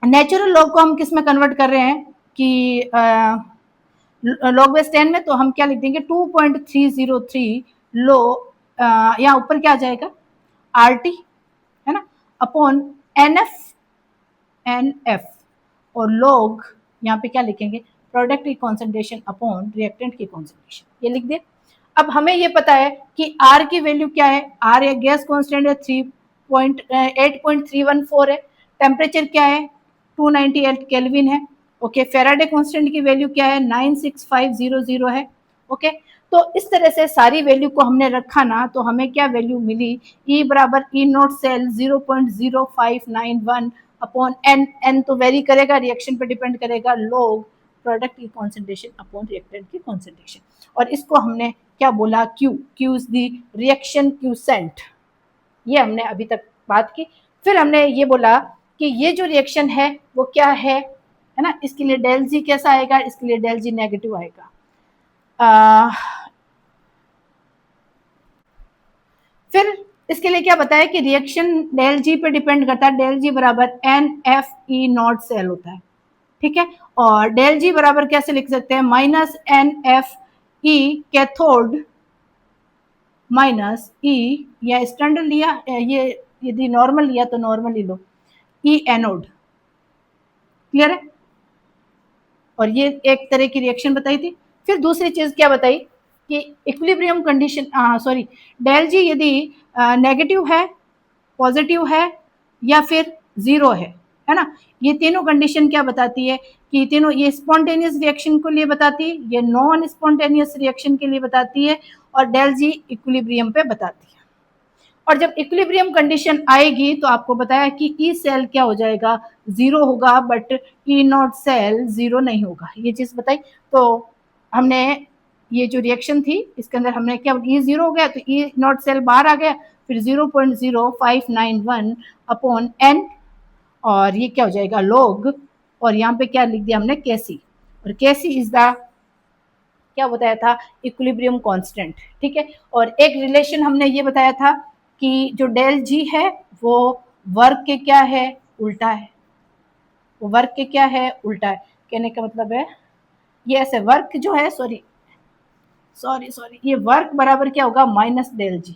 नेचुरल लॉग को हम किस में कन्वर्ट कर रहे हैं कि लॉग बेस 10 में, तो हम क्या लिख देंगे 2.303 लो, यहाँ ऊपर क्या आ जाएगा आर टी, है ना, अपॉन एन एफ, और लॉग यहाँ पे क्या लिखेंगे, प्रोडक्ट की कॉन्सेंट्रेशन अपॉन रिएक्टेंट की कॉन्सेंट्रेशन, ये लिख दे। अब हमें ये पता है कि आर की वैल्यू क्या है, आर है गैस कॉन्स्टेंट है 8.314 है, टेम्परेचर क्या है 298 केल्विन है, ओके, फेराडे कांस्टेंट की वैल्यू क्या है 96500 है, ओके। तो इस तरह से सारी वैल्यू को हमने रखा ना, तो हमें क्या वैल्यू मिली, ई बराबर E naught cell 0.0591 upon N, N तो वेरी करेगा, रिएक्शन पे डिपेंड करेगा, लोग प्रोडक्ट की कॉन्सेंट्रेशन अपॉन रिएक्टेंट की कॉन्सेंट्रेशन, और इसको हमने क्या बोला, Q, Q is the reaction quotient, ये हमने अभी तक बात की। फिर हमने ये बोला कि ये जो रिएक्शन है वो क्या है ना, इसके लिए डेल जी कैसा आएगा, इसके लिए डेल जी नेगेटिव आएगा। फिर इसके लिए क्या बताया कि रिएक्शन डेल जी पे डिपेंड करता है, डेल जी बराबर n F E naught cell होता है, ठीक है, और डेल जी बराबर कैसे लिख सकते हैं, minus N F E cathode minus E, या स्टैंडर्ड लिया, ये यदि नॉर्मल लिया तो नॉर्मल ही लो, ई एनोड। क्लियर है? और ये एक तरह की रिएक्शन बताई थी। फिर दूसरी चीज क्या बताई कि इक्विलिब्रियम कंडीशन, सॉरी, डेल जी यदि नेगेटिव है, पॉजिटिव है, या फिर जीरो है ना, ये तीनों कंडीशन क्या बताती है कि तीनों, ये स्पॉन्टेनियस रिएक्शन के लिए बताती है, ये नॉन स्पॉन्टेनियस रिएक्शन के लिए बताती है, और डेल जी इक्विलिब्रियम पे बताती है। और जब इक्विलिब्रियम कंडीशन आएगी तो आपको बताया कि ई सेल क्या हो जाएगा, जीरो होगा, but E naught cell zero नहीं होगा, ये चीज बताई। तो हमने ये जो रिएक्शन थी इसके अंदर हमने क्या, ई जीरो हो गया तो ई नॉट सेल बाहर आ गया, फिर 0.0591 अपॉन एन, और ये क्या हो जाएगा लॉग, और यहाँ पे क्या लिख दिया हमने केसी, और केसी इज द क्या बताया था, इक्विलिब्रियम कांस्टेंट, ठीक है। और एक रिलेशन हमने ये बताया था कि जो डेल जी है वो वर्क के क्या है, उल्टा है, वो वर्क के क्या है, उल्टा है, कहने का मतलब है ये ऐसे, वर्क जो है, सॉरी सॉरी सॉरी, ये वर्क बराबर क्या होगा, माइनस डेल जी,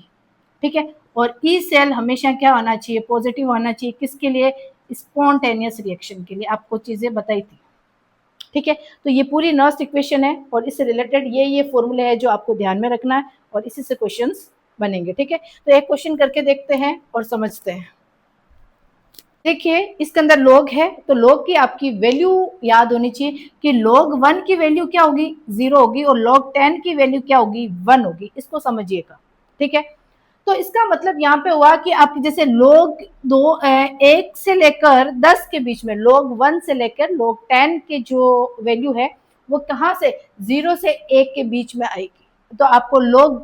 ठीक है। और ई सेल हमेशा क्या होना चाहिए, पॉजिटिव होना चाहिए, किसके लिए, स्पॉन्टेनियस रिएक्शन के लिए, आपको चीजें बताई थी, ठीक है। तो ये पूरी नर्स्ट इक्वेशन है, और इससे रिलेटेड ये फॉर्मूले है जो आपको ध्यान में रखना है, और इसी से क्वेश्चंस बनेंगे, ठीक है। तो एक क्वेश्चन करके देखते हैं और समझते हैं। देखिए इसके अंदर लॉग है, तो लॉग की आपकी वैल्यू याद होनी चाहिए कि log 1 की वैल्यू क्या होगी, 0 होगी, और log 10 की वैल्यू क्या होगी, 1 होगी, इसको समझिएगा, ठीक है। तो इसका मतलब यहाँ पे हुआ कि आप जैसे log 1 से लेकर 10 के बीच में, log 1 से लेकर log 10 के जो वैल्यू है वो कहाँ से, 0 से 1 के बीच में आएगी, तो आपको log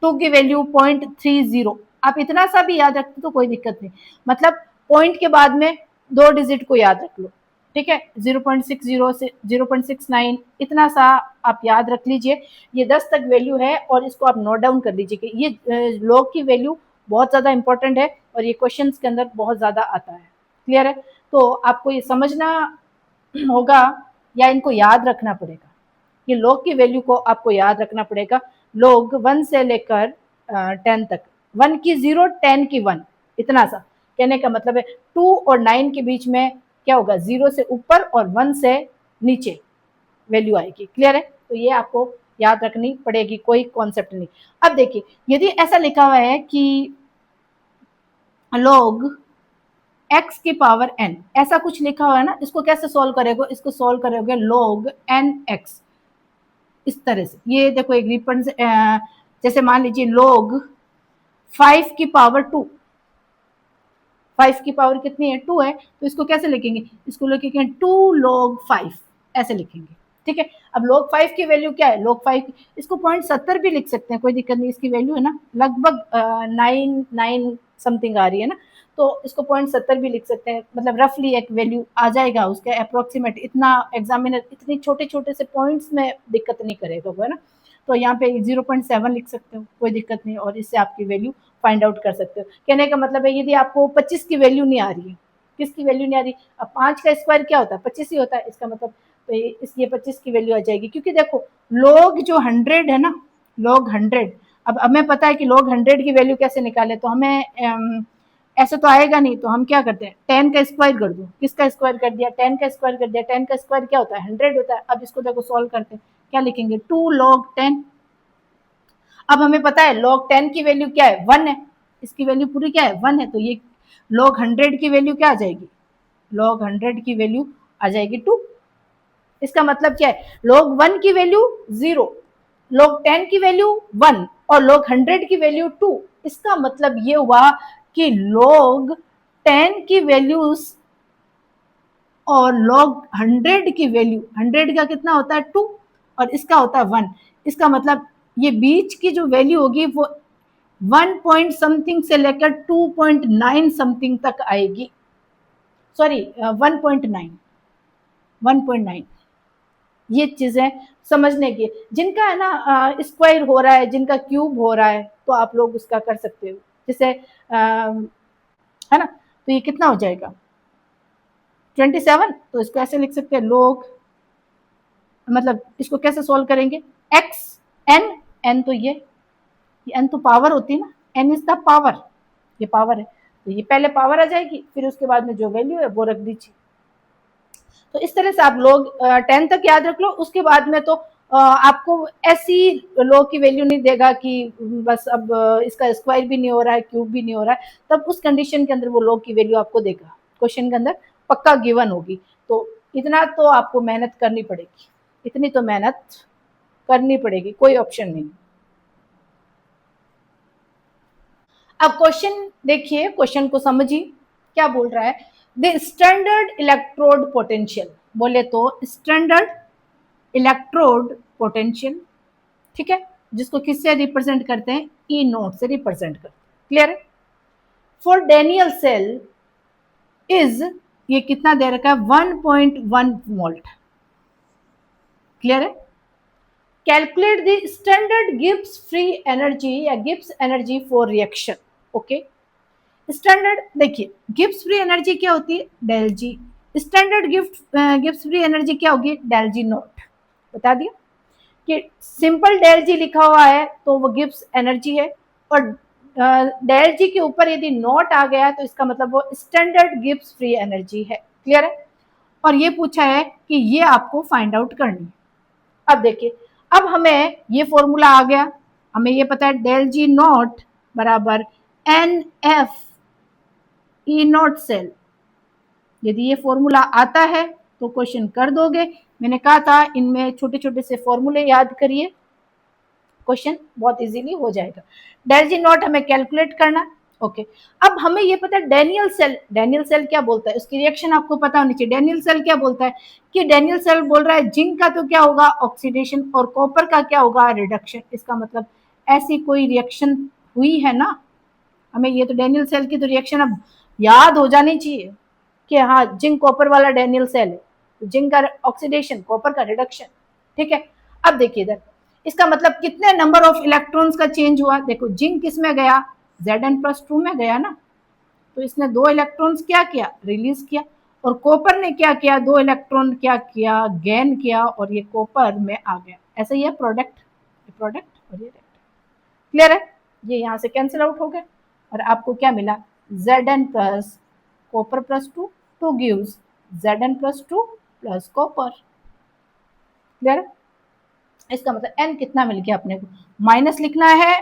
2 की वैल्यू 0.30, आप इतना सा भी याद रखते तो कोई दिक्कत नहीं, मतलब पॉइंट के बाद में 2 डिजिट को याद रख लो, ठीक है, 0.60 से 0.69, इतना सा आप याद रख लीजिए, ये 10 तक वैल्यू है, और इसको आप नोट डाउन कर लीजिए कि ये लॉग की वैल्यू बहुत ज़्यादा इंपॉर्टेंट है, और ये क्वेश्चंस के अंदर बहुत ज़्यादा आता है। क्लियर है? तो आपको ये समझना होगा या इनको याद रखना पड़ेगा, ये लॉग की वैल्यू को आपको याद रखना पड़ेगा, लॉग 1 से लेकर 10 तक, 1 की 0, 10 की 1, इतना सा, कहने का मतलब है 2 और 9 के बीच में क्या होगा, 0 से ऊपर और 1 से नीचे वैल्यू आएगी। क्लियर है? तो ये आपको याद रखनी पड़ेगी, कोई कॉन्सेप्ट नहीं। अब देखिए यदि ऐसा लिखा हुआ है कि log x की पावर n, ऐसा कुछ लिखा हुआ है ना, इसको कैसे सॉल्व करेगा, इसको सॉल्व करोगे log nx, इस तरह से, ये देखो एक रिफरेंस, जैसे मान लीजिए log 5 की पावर 2, 5 की पावर कितनी है, 2 है, तो इसको कैसे लिखेंगे, इसको लिखेंगे 2 log 5, ऐसे लिखेंगे, ठीक है। अब log 5 की वैल्यू क्या है, log 5 इसको 0.70 भी लिख सकते हैं, कोई दिक्कत नहीं, इसकी वैल्यू है ना लगभग 9 समथिंग आ रही है ना, तो इसको 0.70 भी लिख सकते हैं, मतलब रफली एक वैल्यू आ जाएगा उसके अप्रोक्सीमेट, इतना एग्जामिनर इतने छोटे छोटे से पॉइंट्स में दिक्कत नहीं करेगा वो, है ना। तो यहाँ पे 0.7 लिख सकते हो, कोई दिक्कत नहीं, और इससे आपकी वैल्यू फाइंड आउट कर सकते हो। कहने का मतलब है यदि आपको 25 की वैल्यू नहीं आ रही है, किसकी वैल्यू नहीं आ रही, अब 5 का स्क्वायर क्या होता है, 25 ही होता है, इसका मतलब तो इसलिए 25 की वैल्यू आ जाएगी, क्योंकि देखो लोग जो 100 है ना, लोग 100, अब हमें पता है कि लोग 100 की वैल्यू कैसे निकाले, तो हमें ऐसे तो आएगा नहीं, तो हम क्या करते हैं 10 का स्क्वायर कर दो, किसका स्क्वायर कर दिया, 10 का स्क्वायर कर दिया, 10 का स्क्वायर क्या होता है 100 होता है। अब इसको देखो सॉल्व करते हैं, क्या लिखेंगे 2 log 10, अब हमें पता है log 10 की वैल्यू क्या है 1 है, इसकी वैल्यू पूरी क्या है 1 है, तो ये log 100 की वैल्यू क्या आ जाएगी, log 100 की वैल्यू आ जाएगी 2। इसका मतलब क्या है, log 1 की वैल्यू 0, log 10 की वैल्यू 1 और log 100 की वैल्यू 2। इसका मतलब ये हुआ कि log 10 की वैल्यूज और log 100 की वैल्यू, 100 का कितना होता है 2 और इसका होता है 1, इसका मतलब ये बीच की जो वैल्यू होगी वो 1 पॉइंट समथिंग से लेकर 2.9 समथिंग तक आएगी, सॉरी 1.9, 1.9। ये चीजें समझने की, जिनका है ना स्क्वायर हो रहा है, जिनका क्यूब हो रहा है, तो आप लोग उसका कर सकते हो, जैसे है ना, तो ये कितना हो जाएगा 27, तो इसको ऐसे लिख सकते हैं लोग, मतलब इसको कैसे सॉल्व करेंगे, एक्स एन, एन तो ये एन तो पावर होती है ना, एन इज द पावर, ये पावर है, तो ये पहले पावर आ जाएगी, फिर उसके बाद में जो वैल्यू है वो रख दीजिए। तो इस तरह से आप लोग 10 तक याद रख लो, उसके बाद में तो आपको ऐसी लोग की वैल्यू नहीं देगा कि बस अब इसका स्क्वायर भी नहीं हो रहा है, क्यूब भी नहीं हो रहा है, तब उस कंडीशन के अंदर वो लोग की वैल्यू आपको देगा, क्वेश्चन के अंदर पक्का गिवन होगी। तो इतना तो आपको मेहनत करनी पड़ेगी, इतनी तो मेहनत करनी पड़ेगी, कोई ऑप्शन नहीं। अब क्वेश्चन देखिए, क्वेश्चन को समझिए क्या बोल रहा है, द स्टैंडर्ड इलेक्ट्रोड पोटेंशियल, बोले तो स्टैंडर्ड इलेक्ट्रोड पोटेंशियल, ठीक है, जिसको किससे रिप्रेजेंट करते हैं, ई नोट से रिप्रेजेंट करते हैं, क्लियर है। फॉर डेनियल सेल इज, ये कितना दे रखा है 1.1 वोल्ट, क्लियर है। Calculate the standard Gibbs free energy या Gibbs energy for reaction, okay. Standard देखिए गिब्स फ्री एनर्जी क्या होती है, del G, standard Gibbs free energy क्या होगी, डेल जी नॉट, बता दिया कि सिंपल डेल जी लिखा हुआ है तो वो गिब्स एनर्जी है, और डेल जी के ऊपर यदि नॉट आ गया तो इसका मतलब वो स्टैंडर्ड गिब्स फ्री एनर्जी है, क्लियर है। और ये पूछा है कि ये आपको फाइंड आउट करनी है। अब देखिए, अब हमें ये फॉर्मूला आ गया, हमें ये पता है डेल जी नॉट बराबर n F E naught cell, यदि ये फॉर्मूला आता है तो क्वेश्चन कर दोगे, मैंने कहा था इनमें छोटे छोटे से फॉर्मूले याद करिए, क्वेश्चन बहुत इजीली हो जाएगा। डेल जी नॉट हमें कैलकुलेट करना, ओके। अब हमें ये पता है डेनियल सेल, डेनियल सेल क्या बोलता है, उसकी रिएक्शन आपको पता होनी चाहिए। डेनियल सेल क्या बोलता है कि डेनियल सेल बोल रहा है जिंक का तो क्या होगा ऑक्सीडेशन और कॉपर का क्या होगा रिडक्शन, इसका मतलब ऐसी कोई रिएक्शन हुई है ना, हमें ये तो डेनियल सेल की तो रिएक्शन अब याद हो जानी चाहिए कि हाँ जिंक कॉपर वाला डेनियल सेल है, जिंक का ऑक्सीडेशन कॉपर का रिडक्शन, ठीक है। अब देखिए इधर, इसका मतलब कितने नंबर ऑफ इलेक्ट्रॉन्स का चेंज हुआ, देखो जिंक किस में गया Zn+2 में गया ना, तो इसने 2 इलेक्ट्रॉन्स क्या किया रिलीज किया, और कॉपर ने क्या किया 2 इलेक्ट्रॉन क्या किया गेन किया, और ये कॉपर में आ गया, ऐसा ही है प्रोडक्ट, प्रोडक्ट और ये क्लियर है, ये यहाँ से कैंसिल आउट हो गए और आपको क्या मिला Zn plus copper plus 2 two gives Zn+2 plus copper, clear है। इसका मतलब n कितना मिल गया अपने को, माइनस लिखना है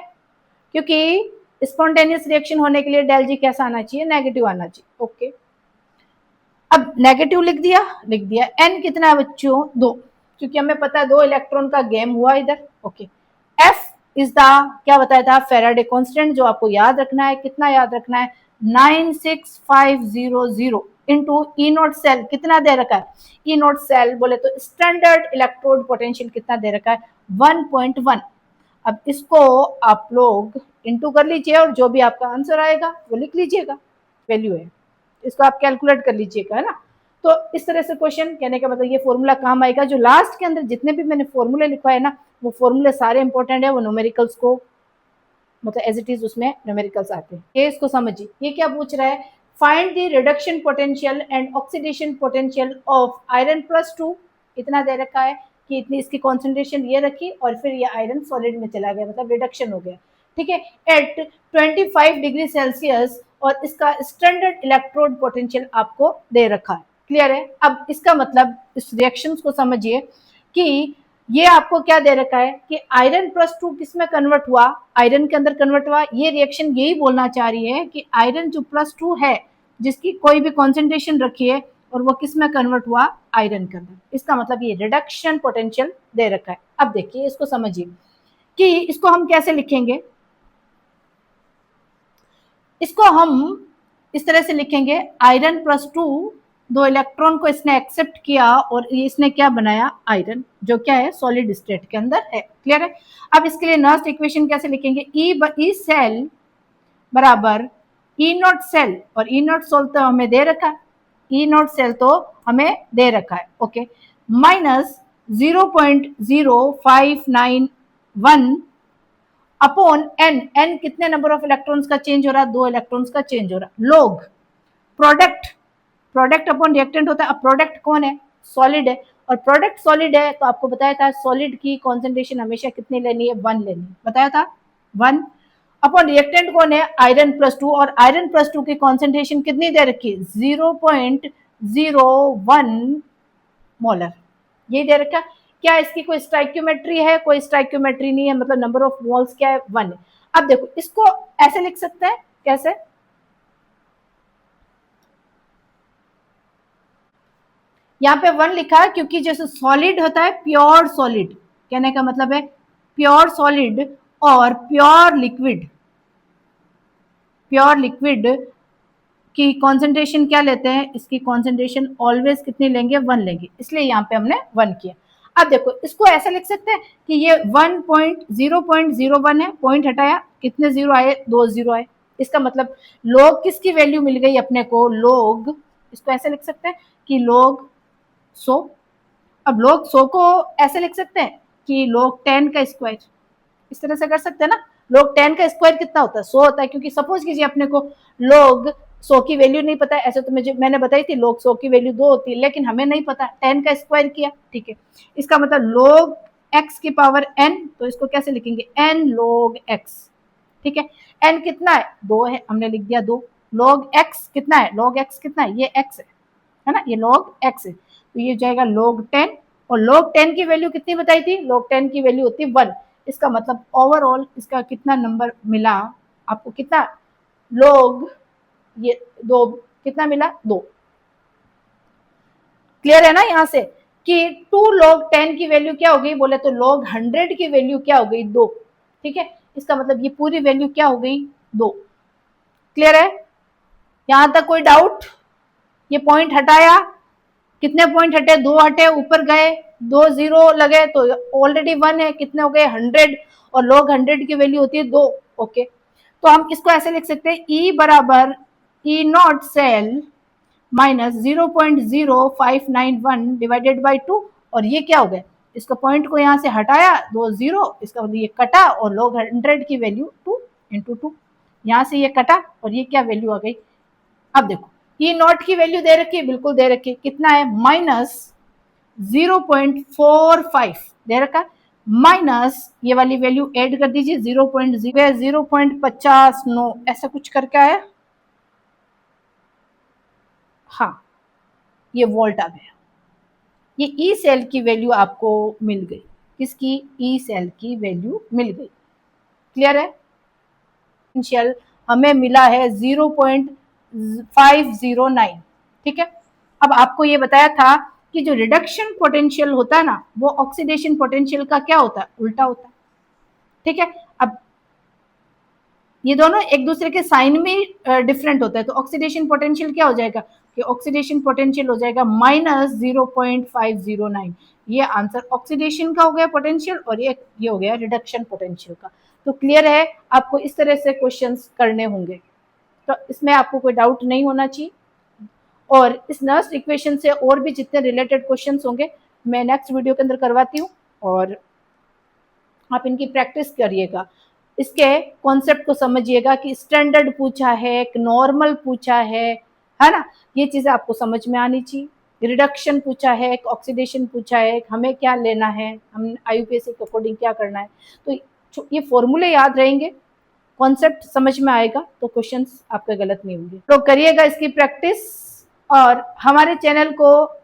क्योंकि स्पॉन्टेनियस रिएक्शन होने के लिए डेल जी कैसा आना चाहिए नेगेटिव आना चाहिए, ओके। अब नेगेटिव लिख दिया, n कितना है बच्चों 2, क्योंकि हमें पता है 2 इलेक्ट्रॉन का गेम हुआ इधर, ओके। f इज द क्या बताया था फेराडे कांस्टेंट, जो आपको याद रखना है, कितना याद रखना है 96500, इंटू ई नॉट सेल कितना दे रखा है, ई नॉट सेल बोले तो स्टैंडर्ड इलेक्ट्रोड पोटेंशियल कितना दे रखा है 1.1। अब इसको आप लोग इंटू कर लीजिए और जो भी आपका आंसर आएगा वो लिख लीजिएगा, वैल्यू है, इसको आप कैलकुलेट कर लीजिएगा, है ना। तो इस तरह से क्वेश्चन कहने का मतलब ये फॉर्मूला काम आएगा। जो लास्ट के अंदर जितने भी मैंने फॉर्मूले लिखवाए ना वो फॉर्मूले सारे इंपॉर्टेंट है, वो न्यूमेरिकल्स को मतलब एज इट इज उसमें न्यूमेरिकल्स आते हैं। ये इसको समझिए, ये क्या पूछ रहा है, find the reduction potential and oxidation potential of iron plus 2, इतना दे रखा है कि इतनी इसकी कॉन्सेंट्रेशन ये रखी और फिर ये आयरन सॉलिड में चला गया, मतलब रिडक्शन हो गया, ठीक है, एट 25 डिग्री सेल्सियस, और इसका स्टैंडर्ड इलेक्ट्रोड पोटेंशियल आपको दे रखा है। क्लियर है। अब इसका मतलब इस रिएक्शंस को समझिए कि ये आपको क्या दे रखा है कि आयरन प्लस 2 किस में कन्वर्ट हुआ, आयरन के अंदर कन्वर्ट हुआ। ये रिएक्शन यही बोलना चाह रही है कि आयरन जो प्लस 2 है जिसकी कोई भी कॉन्सेंट्रेशन रखी है और वो किस में कन्वर्ट हुआ, आयरन के अंदर। इसका मतलब ये रिडक्शन पोटेंशियल दे रखा है। अब देखिए इसको समझिए कि इसको हम कैसे लिखेंगे, इसको हम इस तरह से लिखेंगे, आयरन प्लस 2, दो इलेक्ट्रॉन को इसने एक्सेप्ट किया और इसने क्या बनाया, आयरन, जो क्या है सॉलिड स्टेट के अंदर है। क्लियर है। अब इसके लिए नेक्स्ट इक्वेशन कैसे लिखेंगे, ई सेल बराबर ई नॉट सेल, और ई नॉट सेल तो हमें दे रखा है, ई नॉट सेल तो हमें दे रखा है, okay, minus 0.0591 upon N, n कितने नंबर ऑफ इलेक्ट्रॉन्स का चेंज हो रहा है, 2 इलेक्ट्रॉन्स का चेंज हो रहा है, लोग प्रोडक्ट, प्रोडक्ट अपॉन रिएक्टेंट होता है। अब प्रोडक्ट कौन है, सॉलिड है, और प्रोडक्ट सॉलिड है तो आपको बताया था सॉलिड की कॉन्सेंट्रेशन हमेशा कितनी लेनी है, 1 लेनी है, बताया था 1, अपॉन रिएक्टेंट कौन है, आयरन प्लस 2, और आयरन प्लस 2 की कॉन्सेंट्रेशन कितनी दे रखी है, 0.01 मोलर, ये दे रखा। क्या इसकी कोई स्टाइक्योमेट्री है, कोई स्टाइक्योमेट्री नहीं है, मतलब नंबर ऑफ मोल्स क्या है, 1 है। अब देखो इसको ऐसे लिख सकते हैं, कैसे, यहाँ पे 1 लिखा है क्योंकि जैसे सॉलिड होता है प्योर सॉलिड, कहने का मतलब है प्योर सॉलिड और प्योर लिक्विड, प्योर लिक्विड की कॉन्सेंट्रेशन क्या लेते हैं, इसकी कॉन्सेंट्रेशन ऑलवेज कितनी लेंगे, 1 लेंगे, इसलिए यहाँ पे हमने 1 किया। अब देखो इसको ऐसा लिख सकते हैं कि ये 1.0.01 है, पॉइंट हटाया, कितने जीरो आए, 2 जीरो आए, इसका मतलब लोग किसकी वैल्यू मिल गई अपने को, लोग, इसको ऐसे लिख सकते हैं कि लोग 100। अब लोग 100 को ऐसे लिख सकते हैं कि लोग 10 का स्क्वायर, इस तरह से कर सकते हैं ना, लोग 10 का स्क्वायर कितना होता है, 100 होता है, क्योंकि सपोज कीजिए अपने को लोग 100 की वैल्यू नहीं पता है, ऐसे तो मैंने बताई थी लोग 100 की वैल्यू 2 होती है, लेकिन हमें नहीं पता, 10 का स्क्वायर किया, ठीक है, इसका मतलब लोग x की पावर n, तो इसको कैसे लिखेंगे, n log x, ठीक है, n कितना है, 2 है, हमने लिख दिया 2, log x कितना है, log x कितना है, ये x है ना, ये log x है, तो ये जाएगा log 10, और log 10 की वैल्यू कितनी बताई थी, log 10 की वैल्यू होती है 1, इसका मतलब ओवरऑल इसका कितना नंबर मिला आपको, कितना लोग, ये 2 कितना मिला, 2। क्लियर है ना यहाँ से कि 2 log 10 की वैल्यू क्या हो गई, बोले तो log 100 की वैल्यू क्या हो गई, 2, ठीक है, इसका मतलब ये पूरी वैल्यू क्या हो गई, 2। क्लियर है, यहां तक कोई डाउट, ये पॉइंट हटाया, कितने पॉइंट हटे, 2 हटे, ऊपर गए 2 जीरो लगे तो ऑलरेडी 1 है, कितने हो गए 100, और log 100 की वैल्यू होती है 2, ओके। तो हम इसको ऐसे लिख सकते हैं, E बराबर E naught cell minus 0.0591 divided by 2, और ये क्या हो गया, इसका पॉइंट को यहाँ से हटाया, 2 जीरो, इसका मतलब ये कटा, और log 100 की वैल्यू 2 इंटू 2, यहाँ से ये कटा और ये क्या वैल्यू आ गई। अब देखो ई नॉट की वैल्यू दे रखी है, बिल्कुल दे रखी है, कितना है, माइनस 0.45 दे रखा, माइनस ये वाली वैल्यू ऐड कर दीजिए, 0.59 ऐसा कुछ करके आया, हाँ ये वोल्ट आ गया, ये ई सेल की वैल्यू आपको मिल गई, किसकी, ई सेल की वैल्यू मिल गई। क्लियर है, पोटेंशियल हमें मिला है 0.509, ठीक है। अब आपको ये बताया था कि जो रिडक्शन पोटेंशियल होता है ना वो ऑक्सीडेशन पोटेंशियल का क्या होता है, उल्टा होता है, ठीक है। अब ये दोनों एक दूसरे के साइन में डिफरेंट होता है, तो ऑक्सीडेशन पोटेंशियल क्या हो जाएगा, कि ऑक्सीडेशन पोटेंशियल हो जाएगा -0.509। ये आंसर ऑक्सीडेशन का हो गया पोटेंशियल और ये हो गया रिडक्शन पोटेंशियल का। तो क्लियर है, आपको इस तरह से क्वेश्चंस करने होंगे, तो इसमें आपको कोई डाउट नहीं होना चाहिए। और इस नर्स इक्वेशन से और भी जितने रिलेटेड क्वेश्चंस होंगे मैं नेक्स्ट वीडियो के अंदर करवाती हूँ, और आप इनकी प्रैक्टिस करिएगा, इसके कॉन्सेप्ट को समझिएगा कि स्टैंडर्ड पूछा है, एक नॉर्मल पूछा है ना, ये चीजें आपको समझ में आनी चाहिए। रिडक्शन पूछा है, एक ऑक्सीडेशन पूछा है, हमें क्या लेना है, हम आईयूपीएसी के अकॉर्डिंग क्या करना है, तो ये फॉर्मूले याद रहेंगे, कॉन्सेप्ट समझ में आएगा तो क्वेश्चंस आपके गलत नहीं होंगे। तो करिएगा इसकी प्रैक्टिस और हमारे चैनल को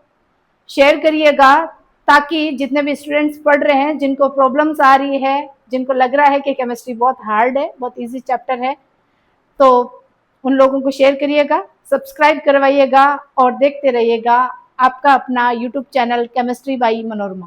शेयर करिएगा, ताकि जितने भी स्टूडेंट्स पढ़ रहे हैं, जिनको प्रॉब्लम्स आ रही है, जिनको लग रहा है कि केमिस्ट्री बहुत हार्ड है, बहुत इजी चैप्टर है, तो उन लोगों को शेयर करिएगा, सब्सक्राइब करवाइएगा और देखते रहिएगा आपका अपना YouTube channel chemistry by Manorama.